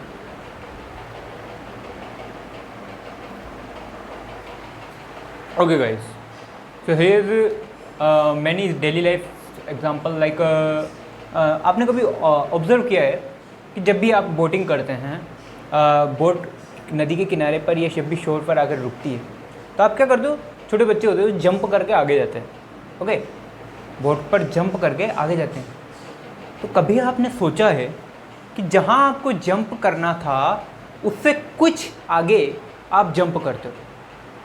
Okay guys, so here many daily life example like आपने कभी ऑब्जर्व किया है कि जब भी आप बोटिंग करते हैं, बोट नदी के किनारे पर या जब भी शोर पर आकर रुकती है, तो आप क्या करते हो, छोटे बच्चे होते हो जंप करके आगे जाते हैं, ओके, बोट पर जंप करके आगे जाते हैं। तो कभी आपने सोचा है कि जहाँ आपको जंप करना था उससे कुछ आगे आप जंप करते हो।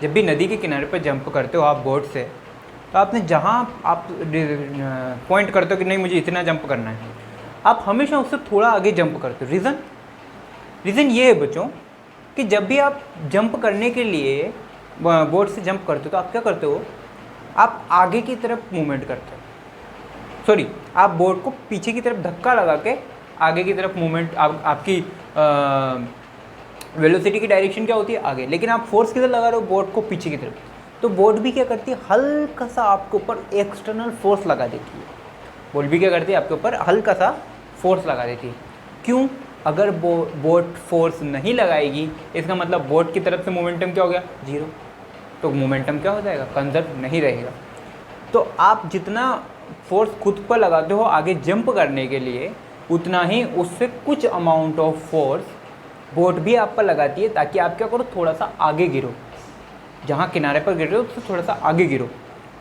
जब भी नदी के किनारे पर जंप करते हो आप बोट से, तो आपने जहाँ आप पॉइंट करते हो कि नहीं मुझे इतना जंप करना है, आप हमेशा उससे थोड़ा आगे जंप करते हो। रीज़न ये है बच्चों कि जब भी आप जंप करने के लिए बोट से जंप करते हो तो आप क्या करते हो, आप आगे की तरफ मूवमेंट करते हो, सॉरी आप बोट को पीछे की तरफ धक्का लगा के आगे की तरफ मूवमेंट, आपकी वेलोसिटी की डायरेक्शन क्या होती है आगे, लेकिन आप फोर्स किधर लगा रहे हो, बोट को पीछे की तरफ। तो बोट भी क्या करती है, हल्का सा आपके ऊपर एक्सटर्नल फोर्स लगा देती है। बोट भी क्या करती है, आपके ऊपर हल्का सा फोर्स लगा देती है। क्यों? अगर बोट फोर्स नहीं लगाएगी, इसका मतलब बोट की तरफ से मोमेंटम क्या हो गया, जीरो। तो मोमेंटम क्या हो जाएगा, कंजर्व नहीं रहेगा। तो आप जितना फोर्स खुद पर लगाते हो आगे जंप करने के लिए, उतना ही उससे कुछ अमाउंट ऑफ फोर्स बोट भी आप पर लगाती है, ताकि आप क्या करो, थोड़ा सा आगे गिरो। जहाँ किनारे पर गिर रहे हो उससे थोड़ा सा आगे गिरो।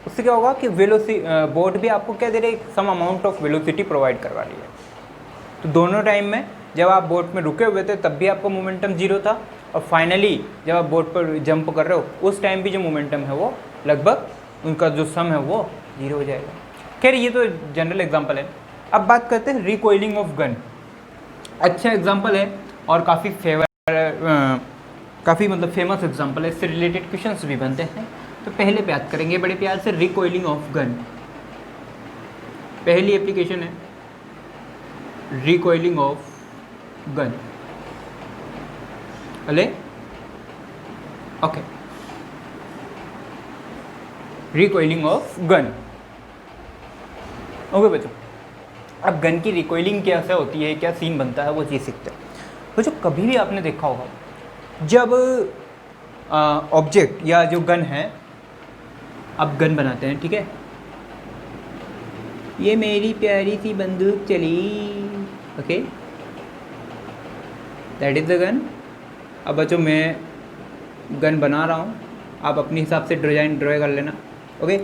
उससे क्या होगा कि बोट भी आपको क्या दे रही है, some amount of velocity provide करवा रही है। तो दोनों टाइम में जब आप बोट में रुके हुए थे तब भी आपका मोमेंटम जीरो था, और फाइनली जब आप बोट पर जंप कर रहे हो उस टाइम भी जो मोमेंटम है वो लगभग उनका जो सम है वो जीरो हो जाएगा। खैर ये तो जनरल एग्जांपल है। अब बात करते हैं रिकॉइलिंग ऑफ गन। अच्छा एग्जांपल है और काफ़ी मतलब फेमस एग्जांपल है, इससे रिलेटेड क्वेश्चंस भी बनते हैं। तो पहले बात करेंगे बड़े प्यार से रिकॉइलिंग ऑफ गन। पहली एप्लीकेशन है रिकॉइलिंग ऑफ गन। अले okay, recoiling of gun. Okay बच्चों, अब गन की रिकॉइलिंग कैसे होती है, क्या सीन बनता है, वो चीज़ सीखते हैं। बच्चों कभी भी आपने देखा होगा जब ऑब्जेक्ट या जो गन है, अब गन बनाते हैं, ठीक है, ये मेरी प्यारी सी बंदूक चली, okay, that is the gun. अब बच्चों मैं गन बना रहा हूँ, आप अपने हिसाब से डिज़ाइन ड्रॉ कर लेना, ओके।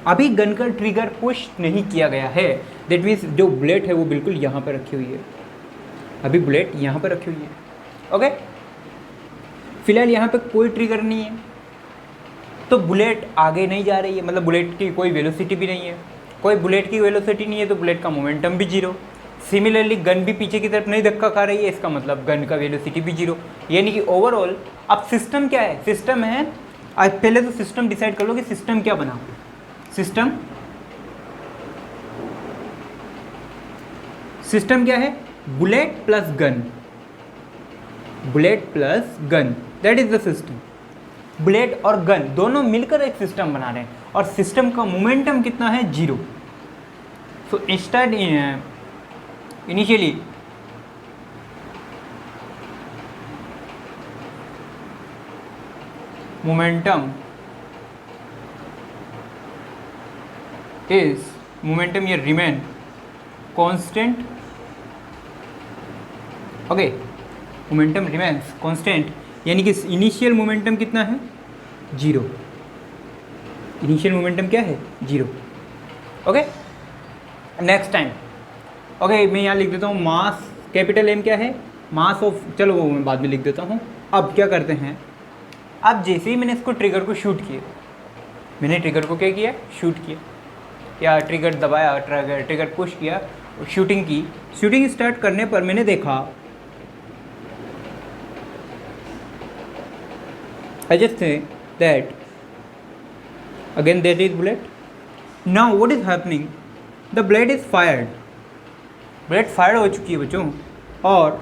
अभी गन का ट्रिगर पुश नहीं किया गया है, दैट मीन्स जो बुलेट है वो बिल्कुल यहाँ पर रखी हुई है। अभी बुलेट यहाँ पर रखी हुई है, ओके। फिलहाल यहाँ पे कोई ट्रिगर नहीं है, तो बुलेट आगे नहीं जा रही है, मतलब बुलेट की कोई वेलोसिटी भी नहीं है। कोई बुलेट की वेलोसिटी नहीं है तो बुलेट का मोमेंटम भी जीरो। सिमिलरली गन भी पीछे की तरफ नहीं धक्का खा रही है, इसका मतलब गन का वेलोसिटी भी जीरो। यानी कि ओवरऑल अब सिस्टम क्या है, सिस्टम है, आज पहले तो सिस्टम डिसाइड कर लो कि सिस्टम क्या बना। सिस्टम क्या है, bullet plus gun, bullet plus gun, that is the system. Bullet और गन दोनों मिलकर एक सिस्टम बना रहे हैं, और सिस्टम का मोमेंटम कितना है, zero. So start initially momentum is momentum ये remain constant, okay, momentum remains constant, यानी कि इनिशियल मोमेंटम कितना है, 0। इनिशियल मोमेंटम क्या है, 0। ओके, नेक्स्ट टाइम, ओके, मैं यहाँ लिख देता हूँ मास, कैपिटल एम क्या है, मास ऑफ, चलो वो मैं बाद में लिख देता हूँ। अब क्या करते हैं, अब जैसे ही मैंने इसको ट्रिगर को शूट किया, मैंने ट्रिगर को क्या किया, शूट किया, या ट्रिगर दबाया, ट्रिगर पुश किया, शूटिंग की। शूटिंग स्टार्ट करने पर मैंने देखा, I just say that again there is bullet. Now what is happening? The bullet is fired. Bullet fire हो चुकी है बच्चों, और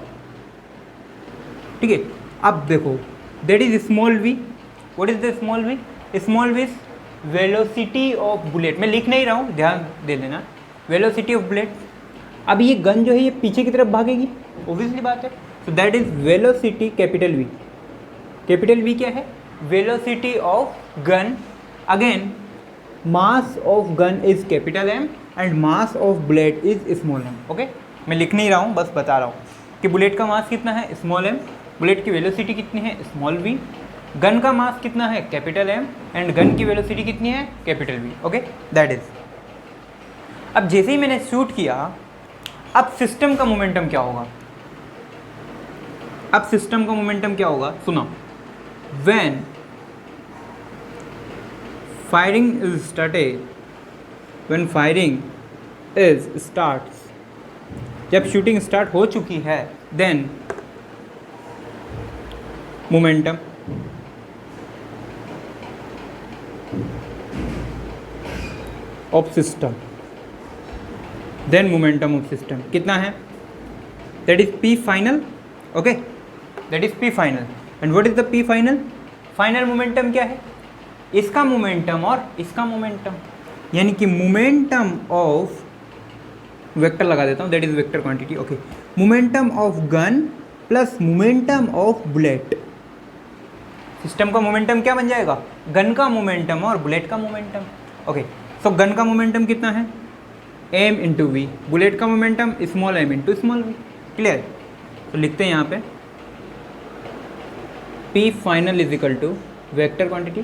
ठीक है, अब देखो that is small v. What is the small v? Small v is velocity of bullet. मैं लिख नहीं रहा हूँ, ध्यान दे देना, velocity of bullet. अब ये गन जो है ये पीछे की तरफ भागेगी, ऑब्वियसली बात है, so that is velocity capital V. Capital V क्या है, velocity of gun. Again mass of gun is capital M and mass of bullet is small m। Okay, मैं लिख नहीं रहा हूँ, बस बता रहा हूँ कि बुलेट का मास कितना है, स्मॉल m, बुलेट की वेलोसिटी कितनी है, स्मॉल v, गन का मास कितना है, कैपिटल M, एंड गन की वेलोसिटी कितनी है, capital V। Okay, that is. अब जैसे ही मैंने शूट किया, अब सिस्टम का मोमेंटम क्या होगा, अब सिस्टम का मोमेंटम क्या होगा, सुनो। When firing is started, when firing is starts, जब शूटिंग स्टार्ट हो चुकी है, then momentum of system, then momentum of system कितना है, that is P final, okay, that is P final. And what is the P final, final momentum क्या है, इसका मोमेंटम और इसका मोमेंटम, यानी कि मोमेंटम ऑफ, वेक्टर लगा देता हूँ, that is vector quantity. Okay, momentum of gun plus momentum of bullet. System का मोमेंटम क्या बन जाएगा, गन का मोमेंटम और बुलेट का मोमेंटम। ओके, सो गन का मोमेंटम कितना है, m इंटू वी, बुलेट का momentum small m into small v. Clear, तो लिखते हैं यहाँ पे P final is equal to vector quantity,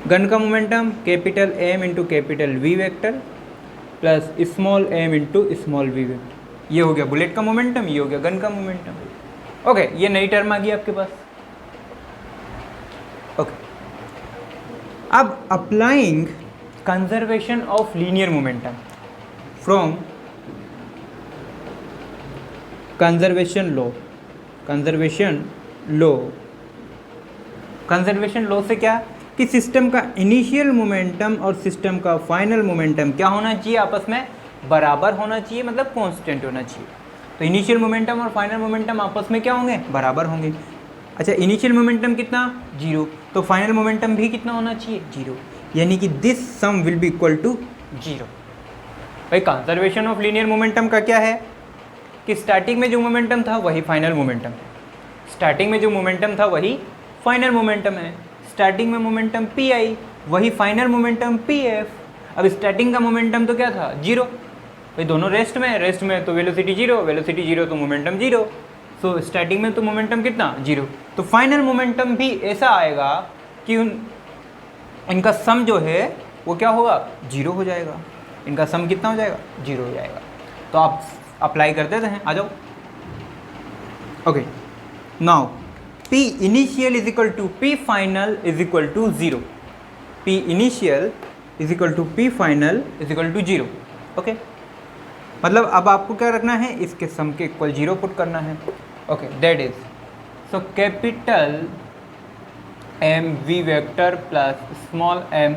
gun का momentum capital M into capital V vector plus small m into small v vector. ये हो गया बुलेट का मोमेंटम, ये हो गया गन का मोमेंटम। ओके, ये नई टर्म आ गई आपके पास। ओके, अब applying conservation of linear momentum from conservation law, conservation law से क्या कि सिस्टम का इनिशियल मोमेंटम और सिस्टम का फाइनल मोमेंटम क्या होना चाहिए, आपस में बराबर होना चाहिए, मतलब कांस्टेंट होना चाहिए। तो इनिशियल मोमेंटम और फाइनल मोमेंटम आपस में क्या होंगे, बराबर होंगे। अच्छा, इनिशियल मोमेंटम कितना, 0, तो फाइनल मोमेंटम भी कितना होना चाहिए, 0, यानी कि this sum will be equal to 0। भाई कंजर्वेशन ऑफ लीनियर मोमेंटम का क्या है कि स्टार्टिंग में जो मोमेंटम था वही फाइनल मोमेंटम है, स्टार्टिंग में जो मोमेंटम था वही फाइनल मोमेंटम है, स्टार्टिंग में मोमेंटम पी आई वही फाइनल मोमेंटम पी एफ। अब स्टार्टिंग का मोमेंटम तो क्या था, 0, भाई दोनों रेस्ट में तो वेलोसिटी 0 तो मोमेंटम 0, सो स्टार्टिंग में तो मोमेंटम कितना, 0, तो फाइनल मोमेंटम भी ऐसा आएगा कि इनका सम जो है वो क्या होगा, 0 हो जाएगा, इनका सम कितना हो जाएगा, 0 हो जाएगा। तो आप अप्लाई कर देते हैं, आ जाओ। Okay, now P initial is equal to P final is equal to 0, P initial is equal to P final is equal to 0। Okay, मतलब अब आपको क्या रखना है, इसके सम के इक्वल 0 पुट करना है। Okay, that is, so capital M V vector plus small m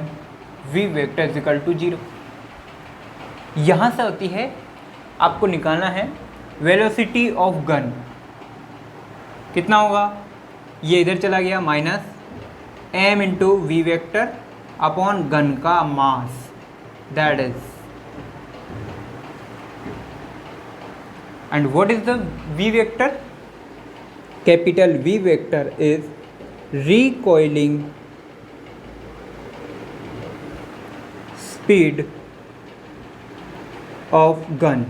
V vector is equal to 0। यहाँ से होती है, आपको निकालना है वेलोसिटी ऑफ गन, कितना होगा, ये इधर चला गया, minus m into v vector upon gun का mass, that is, and what is the v vector, capital V vector is recoiling speed of gun,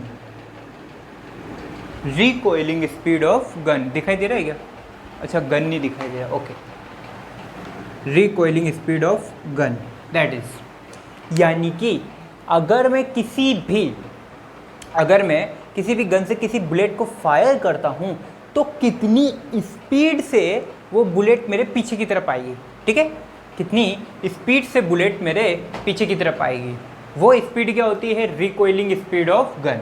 recoiling speed of gun, दिखाई दे रहा है क्या? अच्छा गन नहीं दिखाई दे रहा, okay, recoiling speed of gun that is, यानी कि अगर मैं किसी भी गन से किसी बुलेट को फायर करता हूँ तो कितनी स्पीड से वो बुलेट मेरे पीछे की तरफ आएगी, ठीक है, कितनी स्पीड से बुलेट मेरे पीछे की तरफ आएगी, वो स्पीड क्या होती है? Recoiling speed of gun,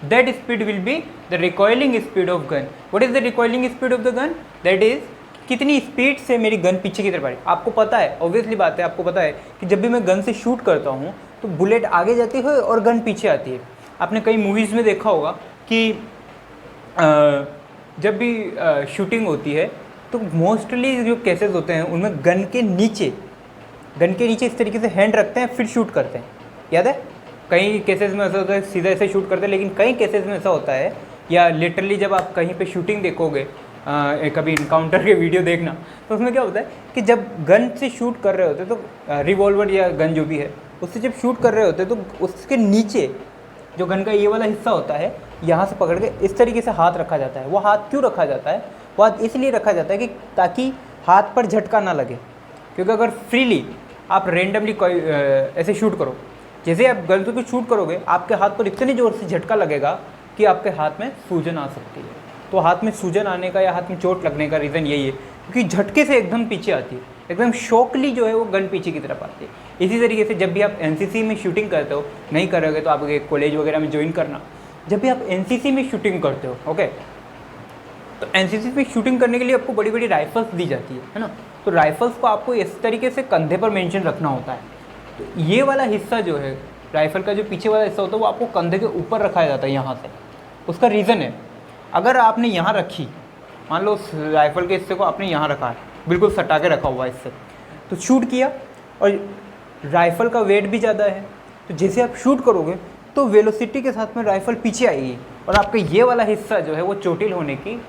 that speed will be the recoiling speed of gun. What is the recoiling speed of the gun? That is कितनी स्पीड से मेरी गन पीछे की तरफ आ रही है। आपको पता है, ऑब्वियसली बात है, आपको पता है कि जब भी मैं गन से शूट करता हूँ तो बुलेट आगे जाती है और गन पीछे आती है। आपने कई मूवीज़ में देखा होगा कि जब भी शूटिंग होती है तो मोस्टली जो केसेस होते हैं उनमें गन के नीचे इस तरीके से हैंड रखते हैं फिर शूट करते हैं, याद है? कई केसेस में ऐसा होता है सीधा ऐसे शूट करते हैं, लेकिन कई केसेस में ऐसा होता है, या लिटरली जब आप कहीं पे शूटिंग देखोगे, कभी इनकाउंटर के वीडियो देखना, तो उसमें क्या होता है कि जब गन से शूट कर रहे होते तो रिवॉल्वर या गन जो भी है उससे जब शूट कर रहे होते तो उसके नीचे जो गन का ये वाला हिस्सा होता है यहाँ से पकड़ के इस तरीके से हाथ रखा जाता है। वो हाथ क्यों रखा जाता है? वो हाथ इसलिए रखा जाता है कि ताकि हाथ पर झटका ना लगे, क्योंकि अगर फ्रीली आप रेंडमली कोई ऐसे शूट करो, जैसे आप गन को शूट करोगे आपके हाथ पर इतने ज़ोर से झटका लगेगा कि आपके हाथ में सूजन आ सकती है। तो हाथ में सूजन आने का या हाथ में चोट लगने का रीज़न यही है क्योंकि झटके से एकदम पीछे आती है, एकदम शॉकली जो है वो गन पीछे की तरफ आती है। इसी तरीके से जब भी आप एनसीसी में शूटिंग करते हो, नहीं करोगे तो आप कॉलेज वगैरह में ज्वाइन करना, जब भी आप एनसीसी में शूटिंग करते हो, ओके, तो एनसीसी में शूटिंग करने के लिए आपको बड़ी बड़ी राइफल्स दी जाती है ना, तो राइफल्स को आपको इस तरीके से कंधे पर मेंशन रखना होता है। तो ये वाला हिस्सा जो है राइफल का, जो पीछे वाला हिस्सा होता है वो आपको कंधे के ऊपर रखा जाता है यहाँ से। उसका रीज़न है, अगर आपने यहाँ रखी, मान लो उस राइफल के हिस्से को आपने यहाँ रखा है, बिल्कुल सटा के रखा हुआ है इससे, तो शूट किया और राइफ़ल का वेट भी ज़्यादा है, तो जैसे आप शूट करोगे तो वेलोसिटी के साथ में राइफ़ल पीछे आएगी और आपका ये वाला हिस्सा जो है वो चोटिल होने की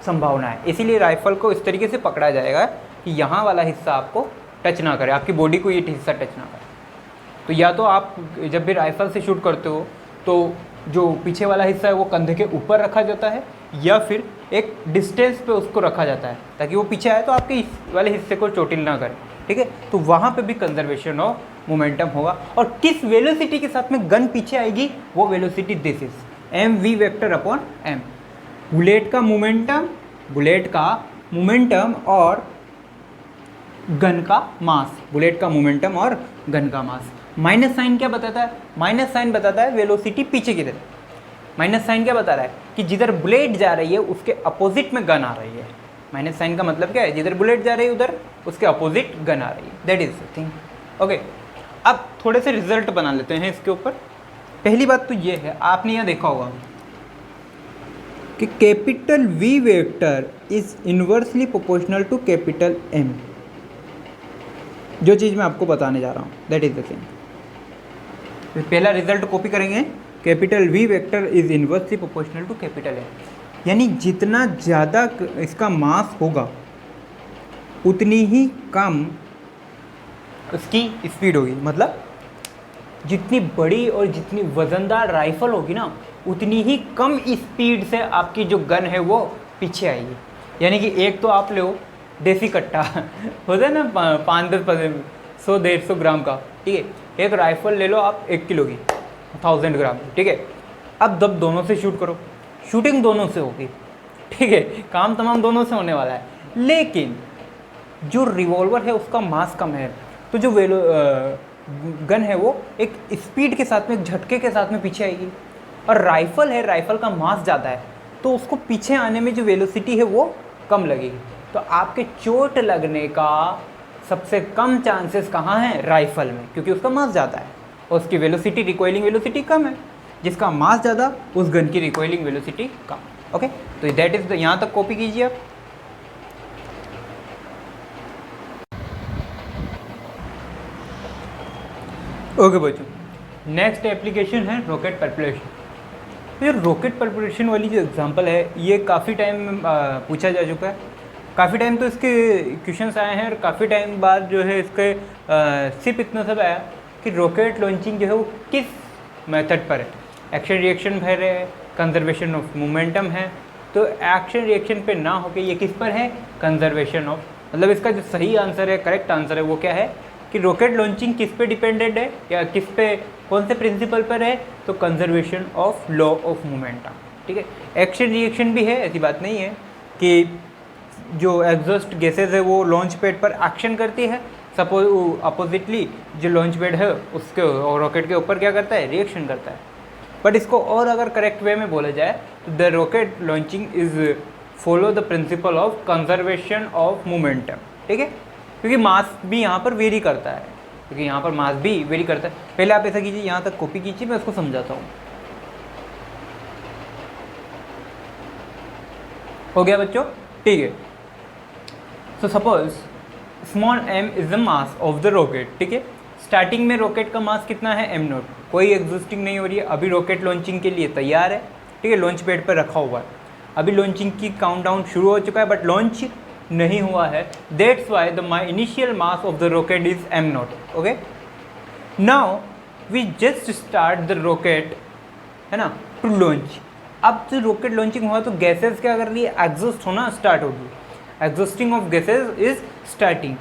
संभावना है। इसीलिए राइफ़ल को इस तरीके से पकड़ा जाएगा कि यहाँ वाला हिस्सा आपको टच ना करे, आपकी बॉडी को ये हिस्सा टच ना करे। तो या तो आप जब भी राइफ़ल से शूट करते हो तो जो पीछे वाला हिस्सा है वो कंधे के ऊपर रखा जाता है, या फिर एक डिस्टेंस पे उसको रखा जाता है ताकि वो पीछे आए तो आपके इस वाले हिस्से को चोटिल ना करे, ठीक है। तो वहाँ पे भी कंजर्वेशन ऑफ मोमेंटम होगा। और किस वेलोसिटी के साथ में गन पीछे आएगी, वो velocity this is M V vector upon M. Bullet का मोमेंटम और गन का मास, बुलेट का मोमेंटम और गन का मास। माइनस साइन क्या बताता है? माइनस साइन बताता है वेलोसिटी पीछे की तरफ। माइनस साइन क्या बता रहा है कि जिधर बुलेट जा रही है उसके अपोजिट में गन आ रही है। माइनस साइन का मतलब क्या है? जिधर बुलेट जा रही है उधर उसके अपोजिट गन आ रही है, that is the thing, okay. अब थोड़े से रिजल्ट बना लेते हैं इसके ऊपर। पहली बात तो ये है, आपने यहाँ देखा होगा कि capital V vector is inversely proportional to capital M. जो चीज़ मैं आपको बताने जा रहा हूँ दैट इज द थिंग। पहला रिजल्ट कॉपी करेंगे, capital V vector is inversely proportional to capital M, यानी जितना ज़्यादा इसका मास होगा उतनी ही कम उसकी स्पीड होगी। मतलब जितनी बड़ी और जितनी वज़नदार राइफल होगी ना, उतनी ही कम स्पीड से आपकी जो गन है वो पीछे आएगी। यानी कि एक तो आप लो देसी कट्टा होता है ना 5-10 100-150 ग्राम का, ठीक है, एक राइफल ले लो आप 1 किलो की 1000 ग्राम, ठीक है। अब जब दोनों से शूट करो, शूटिंग दोनों से होगी, ठीक है, काम तमाम दोनों से होने वाला है। लेकिन जो रिवॉल्वर है उसका मास कम है, तो जो गन है वो एक स्पीड के साथ में, एक झटके के साथ में पीछे आएगी। और राइफल है, राइफल का मास ज़्यादा है, तो उसको पीछे आने में जो वेलोसिटी है वो कम लगेगी। तो आपके चोट लगने का सबसे कम चांसेस कहाँ हैं? राइफल में, क्योंकि उसका मास ज़्यादा है और उसकी वेलोसिटी, रिकॉइलिंग वेलोसिटी कम है। जिसका मास ज़्यादा उस गन की रिकॉइलिंग वेलोसिटी कम, ओके। तो दैट इज यहाँ तक कॉपी कीजिए आप। ओके बच्चों, नेक्स्ट एप्लीकेशन है रॉकेट परपुलेशन। ये रॉकेट परपुलेशन वाली जो एग्जांपल है ये काफ़ी टाइम पूछा जा चुका है, काफ़ी टाइम तो इसके क्वेश्चंस आए हैं और काफ़ी टाइम बाद जो है इसके सिर्फ इतना सब आया कि रॉकेट लॉन्चिंग जो है वो किस मेथड पर है, एक्शन रिएक्शन पर है, कंजर्वेशन ऑफ मोमेंटम है। तो एक्शन रिएक्शन पे ना होके ये किस पर है, कंजर्वेशन ऑफ, मतलब इसका जो सही आंसर है, करेक्ट आंसर है वो क्या है कि रॉकेट लॉन्चिंग किस पे डिपेंडेंट है या किस पे, कौन से प्रिंसिपल पर है, तो conservation of law of momentum. ठीक है, एक्शन रिएक्शन भी है, ऐसी बात नहीं है कि जो एग्जॉस्ट गैसेज है वो लॉन्च पैड पर एक्शन करती है, सपोज अपोजिटली जो लॉन्च पैड है उसके और रॉकेट के ऊपर क्या करता है, रिएक्शन करता है। बट इसको और अगर करेक्ट वे में बोला जाए तो the rocket launching is follow the principle of conservation of momentum. ठीक है, क्योंकि मास भी यहाँ पर वेरी करता है, क्योंकि यहाँ पर मास भी वेरी करता है। पहले आप ऐसा कीजिए, यहाँ तक कॉपी कीजिए, मैं उसको समझाता हूँ। हो गया बच्चों, ठीक है। So suppose small m is the mass of the rocket. ठीक है, स्टार्टिंग में रॉकेट का मास कितना है, m0, कोई एग्जिस्टिंग नहीं हो रही है, अभी रॉकेट लॉन्चिंग के लिए तैयार है। ठीक है, लॉन्च पैड पर रखा हुआ है, अभी लॉन्चिंग की काउंटडाउन शुरू हो चुका है बट लॉन्च नहीं हुआ है। That's why the my initial mass of the rocket is m0। Okay, now we just start the rocket, है ना, टू लॉन्च। अब जो रॉकेट लॉन्चिंग हुआ तो गैसेज क्या कर रही है, एग्जॉस्ट होना स्टार्ट होगी, exhausting of gases is starting.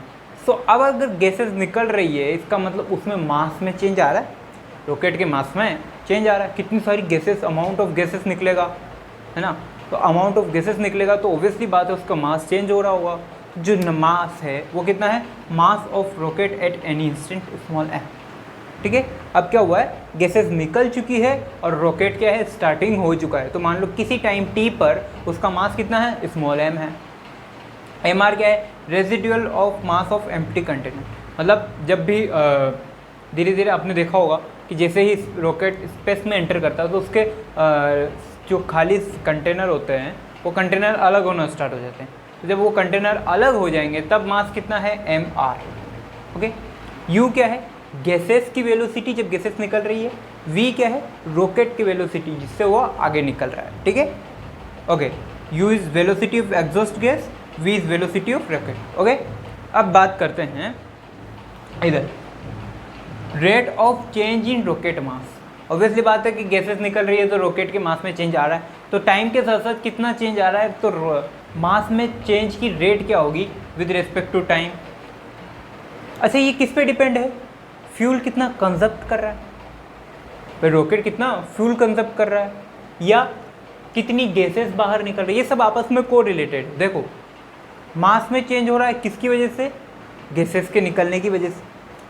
So अब अगर गैसेज निकल रही है इसका मतलब उसमें मास में चेंज आ रहा है, रॉकेट के मास में चेंज आ रहा है। कितनी सारी गैसेज, अमाउंट ऑफ गैसेज निकलेगा, है ना, तो अमाउंट ऑफ गैसेज निकलेगा तो ऑब्वियसली बात है उसका मास चेंज हो रहा होगा। जो मास है वो कितना है, mass of rocket eight any instant small m। ठीक है, अब क्या हुआ है, गैसेज निकल चुकी है और रॉकेट क्या है, स्टार्टिंग हो चुका है। तो मान लो किसी टाइम t पर उसका मास कितना है, स्मॉल m है। mr क्या है, residual of mass of empty container. मतलब जब भी धीरे धीरे आपने देखा होगा कि जैसे ही रॉकेट स्पेस में एंटर करता है तो उसके जो खाली कंटेनर होते हैं वो कंटेनर अलग होना स्टार्ट हो जाते हैं। तो जब वो कंटेनर अलग हो जाएंगे तब मास कितना है, mr। ओके, u क्या है, गैसेस की वेलोसिटी जब गैसेस निकल रही है, v क्या है, रॉकेट की वेलोसिटी जिससे वो आगे निकल रहा है। ठीक है, okay, u is velocity of exhaust gas, v is velocity of rocket. Okay, अब बात करते हैं इधर rate of change in rocket mass. Obviously बात है कि गैसेस निकल रही है तो रॉकेट के मास में चेंज आ रहा है, तो टाइम के साथ साथ कितना चेंज आ रहा है, तो मास में चेंज की रेट क्या होगी विद रिस्पेक्ट टू टाइम। अच्छा, ये किस पे डिपेंड है, फ्यूल कितना कंजप्ट कर रहा है, भाई रॉकेट कितना फ्यूल कंजप्ट कर रहा है या कितनी गैसेस बाहर निकल रही है, ये सब आपस में को रिलेटेड। देखो मास में चेंज हो रहा है किसकी वजह से, गैसेस के निकलने की वजह से।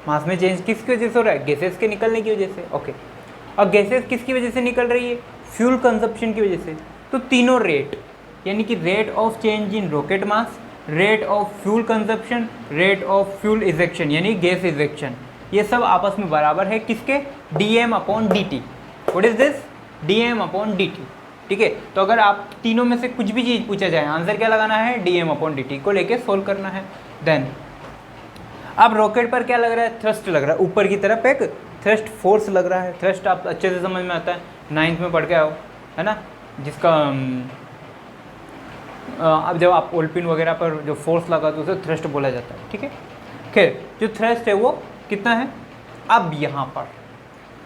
मास में चेंज किसकी वजह से हो रहा है, गैसेस के निकलने की वजह से। ओके, और गैसेस किसकी वजह से निकल रही है, फ्यूल कंजप्शन की वजह से। तो तीनों रेट, यानी कि rate of change in rocket mass, rate of fuel consumption, rate of fuel ejection यानी गैस इजेक्शन, ये सब आपस में बराबर है किसके, dm/dt। What is this, dm/dt। ठीक है, तो अगर आप तीनों में से कुछ भी चीज़ पूछा जाए आंसर क्या लगाना है, dm/dt को लेके सोल्व करना है। देन अब रॉकेट पर क्या लग रहा है, थ्रस्ट लग रहा है, ऊपर की तरफ एक थ्रस्ट फोर्स लग रहा है। थ्रस्ट आप अच्छे से समझ में आता है, 9th में पढ़ के आओ, है ना, जिसका अब जब आप ओलपिन वगैरह पर जो फोर्स लगा तो उसे थ्रस्ट बोला जाता है। ठीक है, खैर जो थ्रस्ट है वो कितना है। अब यहाँ पर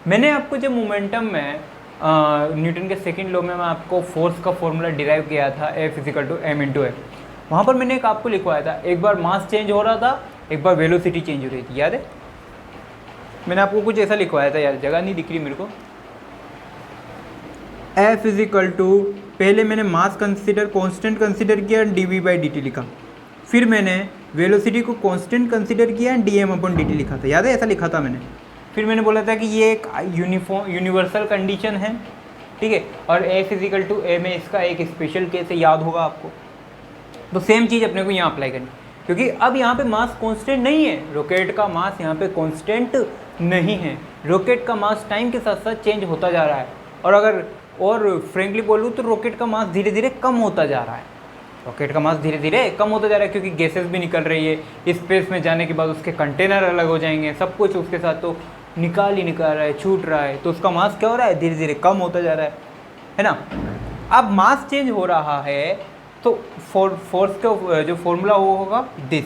मैंने आपको जब मोमेंटम में न्यूटन के सेकंड लॉ में मैं आपको फोर्स का फॉर्मूला डिराइव किया था, F = m × f, वहाँ पर मैंने एक आपको लिखवाया था, एक बार मास चेंज हो रहा था, एक बार वेलोसिटी चेंज हो रही थी, याद है। मैंने आपको कुछ ऐसा लिखवाया था, यार जगह नहीं दिख रही मेरे को। F = पहले मैंने मास कंसिडर कांस्टेंट कंसिडर किया, dv/dt लिखा, फिर मैंने वेलोसिटी को कांस्टेंट कंसिडर किया, dm/dt लिखा था, याद है, ऐसा लिखा था मैंने। फिर मैंने बोला था कि ये एक यूनिवर्सल कंडीशन है, ठीक है, और F = a में इसका एक स्पेशल केस है, याद होगा आपको। तो सेम चीज़ अपने को यहाँ अप्लाई करनी, क्योंकि अब यहाँ पे मास कांस्टेंट नहीं है, रॉकेट का मास यहाँ पे कांस्टेंट नहीं है, रॉकेट का मास टाइम के साथ साथ चेंज होता जा रहा है। और अगर और फ्रेंकली बोलूँ तो रॉकेट का मास धीरे धीरे कम होता जा रहा है, रॉकेट का मास धीरे धीरे कम होता जा रहा है, क्योंकि गैसेस भी निकल रही है, स्पेस में जाने के बाद उसके कंटेनर अलग हो जाएंगे, सब कुछ उसके साथ तो निकाल रहा है, छूट रहा है, तो उसका मास क्या हो रहा है, धीरे धीरे कम होता जा रहा है ना। अब मास चेंज हो रहा है तो फोर्स का जो फॉर्मूला वो होगा दिस,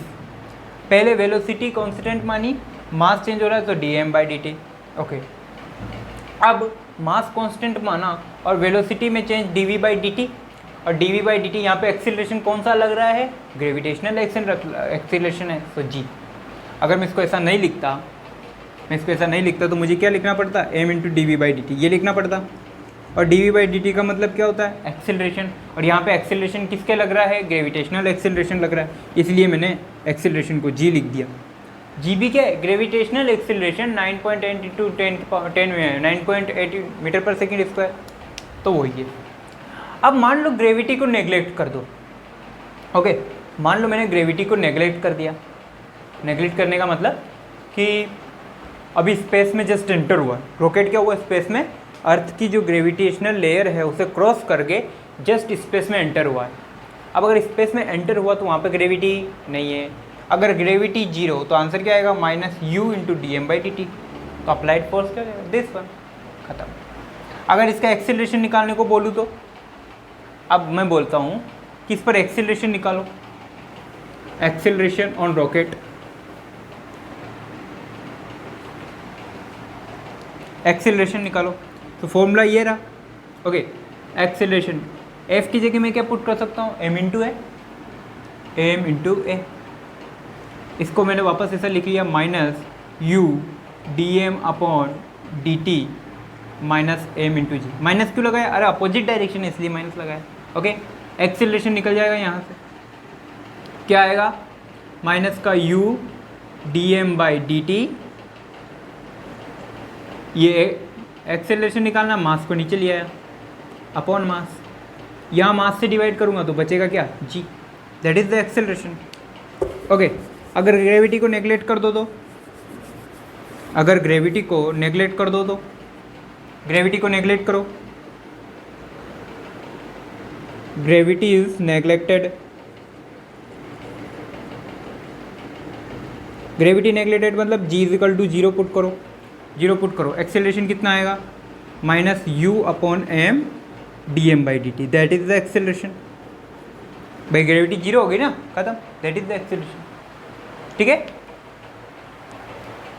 पहले वेलोसिटी कांस्टेंट मानी, मास चेंज हो रहा है तो dm/dt। ओके, अब मास कांस्टेंट माना और वेलोसिटी में चेंज dv/dt, और dv/dt यहाँ पे एक्सीलरेशन कौन सा लग रहा है, ग्रेविटेशनल एक्सीलरेशन है, तो g। अगर मैं इसको ऐसा नहीं लिखता, तो मुझे क्या लिखना पड़ता, m इंटू dv/dt, ये लिखना पड़ता। और dv/dt का मतलब क्या होता है, एक्सीलरेशन, और यहाँ पे एक्सीलरेशन किसके लग रहा है, ग्रेविटेशनल एक्सीलरेशन लग रहा है, इसलिए मैंने एक्सीलरेशन को g लिख दिया। जी भी क्या है, ग्रेविटेशनल एक्सीलरेशन 9.8 मीटर पर सेकेंड स्क्वायर, तो वही है। अब मान लो ग्रेविटी को नेग्लेक्ट कर दो। ओके, मान लो मैंने ग्रेविटी को नेग्लेक्ट कर दिया। नेग्लेक्ट करने का मतलब कि अभी स्पेस में जस्ट एंटर हुआ, रॉकेट क्या हुआ, स्पेस में अर्थ की जो ग्रेविटेशनल लेयर है उसे क्रॉस करके जस्ट स्पेस में एंटर हुआ है। अब अगर स्पेस में एंटर हुआ तो वहाँ पे ग्रेविटी नहीं है। अगर ग्रेविटी जीरो तो आंसर क्या आएगा, -u इंटू dm/dt। तो अप्लाइड फोर्स क्या आएगा, दिस वन, खत्म। अगर इसका एक्सीलरेशन निकालने को बोलूँ तो अब मैं बोलता हूँ कि इस पर एक्सीलरेशन निकालो, एक्सीलरेशन ऑन रॉकेट, एक्सीलरेशन निकालो, तो फॉर्मूला ये रहा। ओके, एक्सीलरेशन f की जगह मैं क्या पुट कर सकता हूँ, m इंटू ए। इसको मैंने वापस ऐसा लिख लिया, -u dm/dt -m इंटू जी। माइनस क्यों लगाया, अरे अपोजिट डायरेक्शन है इसलिए माइनस लगाया। ओके, एक्सीलरेशन निकल जाएगा यहाँ से, क्या आएगा, माइनस का u dm/dt, ये एक्सेलरेशन निकालना, मास को नीचे लिया है, अपॉन मास, यहाँ मास से डिवाइड करूँगा तो बचेगा क्या, g, that is the acceleration. Okay, अगर ग्रेविटी को नेग्लेक्ट कर दो तो, ग्रेविटी को नेग्लेक्ट करो, ग्रेविटी इज नेग्लेक्टेड, मतलब g इजिकल टू 0 पुट करो, एक्सेलरेशन कितना आएगा, -u/m dm/dt, that is the acceleration. भाई ग्रेविटी जीरो हो गई ना, खत्म, दैट इज द एक्सेलरेशन। ठीक है,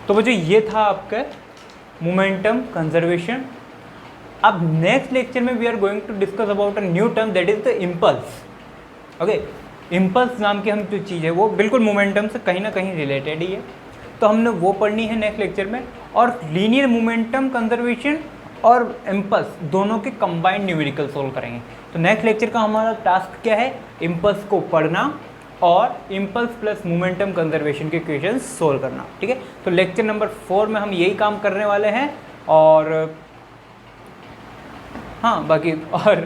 तो बच्चों ये था आपका मोमेंटम कंजर्वेशन। अब नेक्स्ट लेक्चर में we are going to discuss about a new term, that is the impulse. Okay, impulse नाम की हम जो चीज़ है वो बिल्कुल मोमेंटम से कहीं ना कहीं रिलेटेड ही है, तो हमने वो पढ़नी है नेक्स्ट लेक्चर में। और लीनियर मोमेंटम कंजर्वेशन और इम्पल्स दोनों के कंबाइंड न्यूमेरिकल सोल्व करेंगे। तो नेक्स्ट लेक्चर का हमारा टास्क क्या है, इम्पल्स को पढ़ना और इम्पल्स प्लस मोमेंटम कंजर्वेशन के क्वेश्चंस सोल्व करना। ठीक है, तो लेक्चर नंबर 4 में हम यही काम करने वाले हैं। और हाँ बाकी और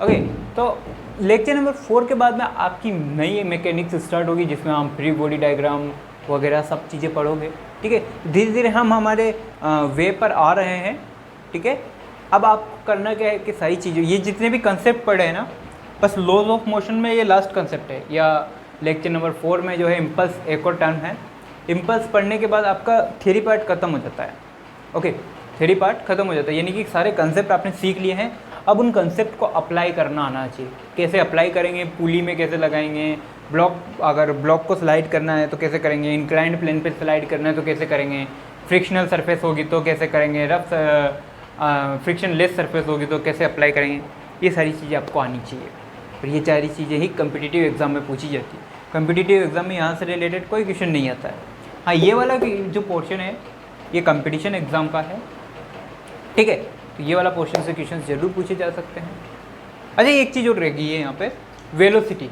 ओके, तो लेक्चर नंबर 4 के बाद में आपकी नई मैकेनिक्स स्टार्ट होगी, जिसमें हम फ्री बॉडी डायग्राम वगैरह सब चीज़ें पढ़ोगे। ठीक है, धीरे धीरे हम हमारे वे पर आ रहे हैं। ठीक है, अब आप करना क्या है कि सारी चीज़ें, ये जितने भी कंसेप्ट पढ़े हैं ना, बस लॉज ऑफ मोशन में ये लास्ट कंसेप्ट है, या लेक्चर नंबर 4 में जो है इम्पल्स एक और टर्म है। इम्पल्स पढ़ने के बाद आपका थ्योरी पार्ट खत्म हो जाता है। ओके, थ्योरी पार्ट खत्म हो जाता है, यानी कि सारे कंसेप्ट आपने सीख लिए हैं। अब उन कंसेप्ट को अप्लाई करना आना चाहिए। कैसे अप्लाई करेंगे, पुली में कैसे लगाएंगे, अगर ब्लॉक को स्लाइड करना है तो कैसे करेंगे, इंक्लाइंड प्लेन पे स्लाइड करना है तो कैसे करेंगे, फ्रिक्शनल सरफेस होगी तो कैसे करेंगे, रफ फ्रिक्शन लेस सरफेस होगी तो कैसे अप्लाई करेंगे, ये सारी चीज़ें आपको आनी चाहिए। और ये सारी चीज़ें ही कम्पिटिटिव एग्ज़ाम में पूछी जाती है। कम्पिटिटिव एग्ज़ाम में यहाँ से रिलेटेड कोई क्वेश्चन नहीं आता है। हाँ, ये वाला जो पोर्शन है ये कंपटीशन एग्ज़ाम का है। ठीक है, तो ये वाला पोर्शन से क्वेश्चन ज़रूर पूछे जा सकते हैं। अच्छा, एक चीज़ और रहेगी है यहाँ पे, वेलोसिटी।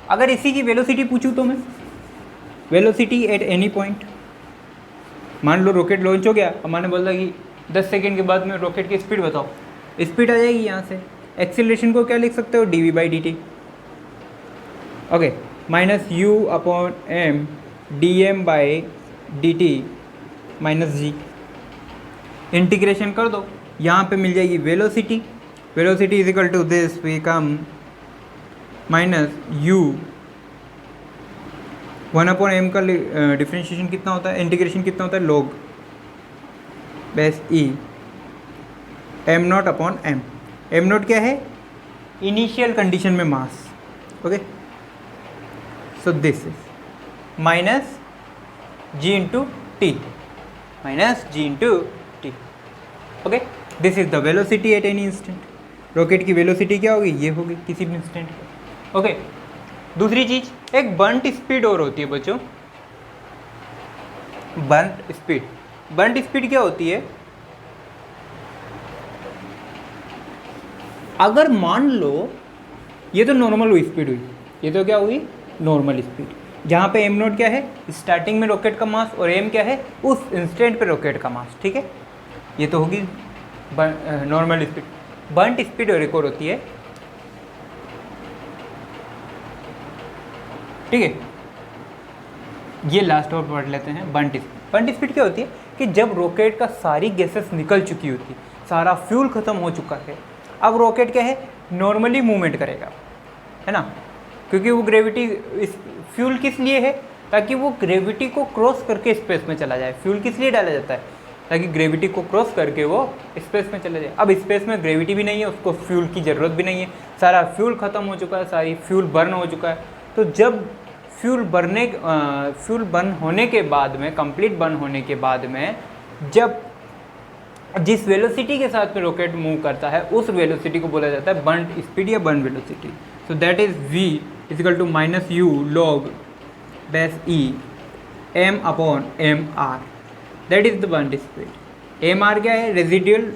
अगर इसी की वेलोसिटी पूछूँ तो मैं, वेलोसिटी एट एनी पॉइंट, मान लो रॉकेट लॉन्च हो गया, अब मैंने बोला कि 10 सेकेंड के बाद में रॉकेट की स्पीड बताओ, स्पीड आ जाएगी यहाँ से। एक्सीलरेशन को क्या लिख सकते हो, dv/dt। Okay, -u/m dm/dt -g, integration कर दो, यहाँ पे मिल जाएगी velocity. Velocity is equal to this, we come -u 1/m का डिफ्रेंशिएशन कितना होता है, इंटीग्रेशन कितना होता है, log base e m0/m। m0 क्या है, इनिशियल कंडीशन में mass. Okay, so this is -g into t minus g into t. Okay, this is the velocity at any instant. Rocket की वेलोसिटी क्या होगी, ये होगी किसी भी इंस्टेंट पे। ओके, दूसरी चीज, एक बर्नट स्पीड और होती है बच्चों, बर्नट स्पीड। बर्नट स्पीड क्या होती है, अगर मान लो ये तो नॉर्मल हुई स्पीड हुई, ये तो क्या हुई नॉर्मल स्पीड, जहाँ पे एम नोट क्या है स्टार्टिंग में रॉकेट का मास और एम क्या है उस इंस्टेंट पे रॉकेट का मास, ठीक है, ये तो होगी नॉर्मल स्पीड। बर्नट स्पीड और एक और होती है, ठीक है, ये लास्ट और पढ़ लेते हैं। बर्नट स्पीड, बर्नट स्पीड क्या होती है कि जब रॉकेट का सारी गैसेस निकल चुकी होती, सारा फ्यूल खत्म हो चुका है, अब रॉकेट क्या है नॉर्मली मूवमेंट करेगा, है ना, क्योंकि वो ग्रेविटी, इस फ्यूल किस लिए है, ताकि वो ग्रेविटी को क्रॉस करके स्पेस में चला जाए। फ्यूल किस लिए डाला जाता है, ताकि ग्रेविटी को क्रॉस करके वो स्पेस में चला जाए। अब स्पेस में ग्रेविटी भी नहीं है, उसको फ्यूल की ज़रूरत भी नहीं है, सारा फ्यूल ख़त्म हो चुका है, सारी फ्यूल बर्न हो चुका है। तो जब फ्यूल बर्न होने के बाद में, कंप्लीट बर्न होने के बाद में, जब जिस वेलोसिटी के साथ में रॉकेट मूव करता है उस वेलोसिटी को बोला जाता है बर्न स्पीड या burn velocity. So that is v equal to minus u log base e m upon M R, that is the burn speed. M R क्या है, residual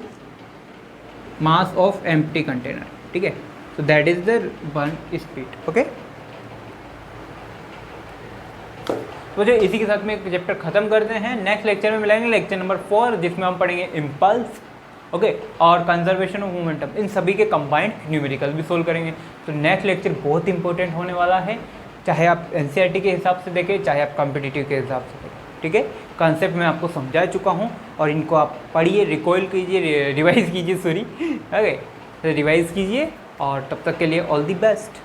mass of empty container, ठीक है, so that is the burn speed. Okay, तो जो इसी के साथ में एक चैप्टर खत्म करते हैं। नेक्स्ट लेक्चर में मिलेंगे लेक्चर नंबर 4, जिसमें हम पढ़ेंगे इम्पल्स, ओके, और कंजर्वेशन ऑफ मोमेंटम। इन सभी के कंबाइंड न्यूमेरिकल भी सोल्व करेंगे। तो नेक्स्ट लेक्चर बहुत इंपॉर्टेंट होने वाला है, चाहे आप एनसीईआरटी के हिसाब से देखें, चाहे आप कॉम्पिटिटिव के हिसाब से देखें, ठीक है। कॉन्सेप्ट मैं आपको समझा चुका हूँ और इनको आप पढ़िए, रिकॉइल कीजिए, रिवाइज कीजिए, सॉरी, ओके, तो रिवाइज कीजिए और तब तक के लिए ऑल द बेस्ट।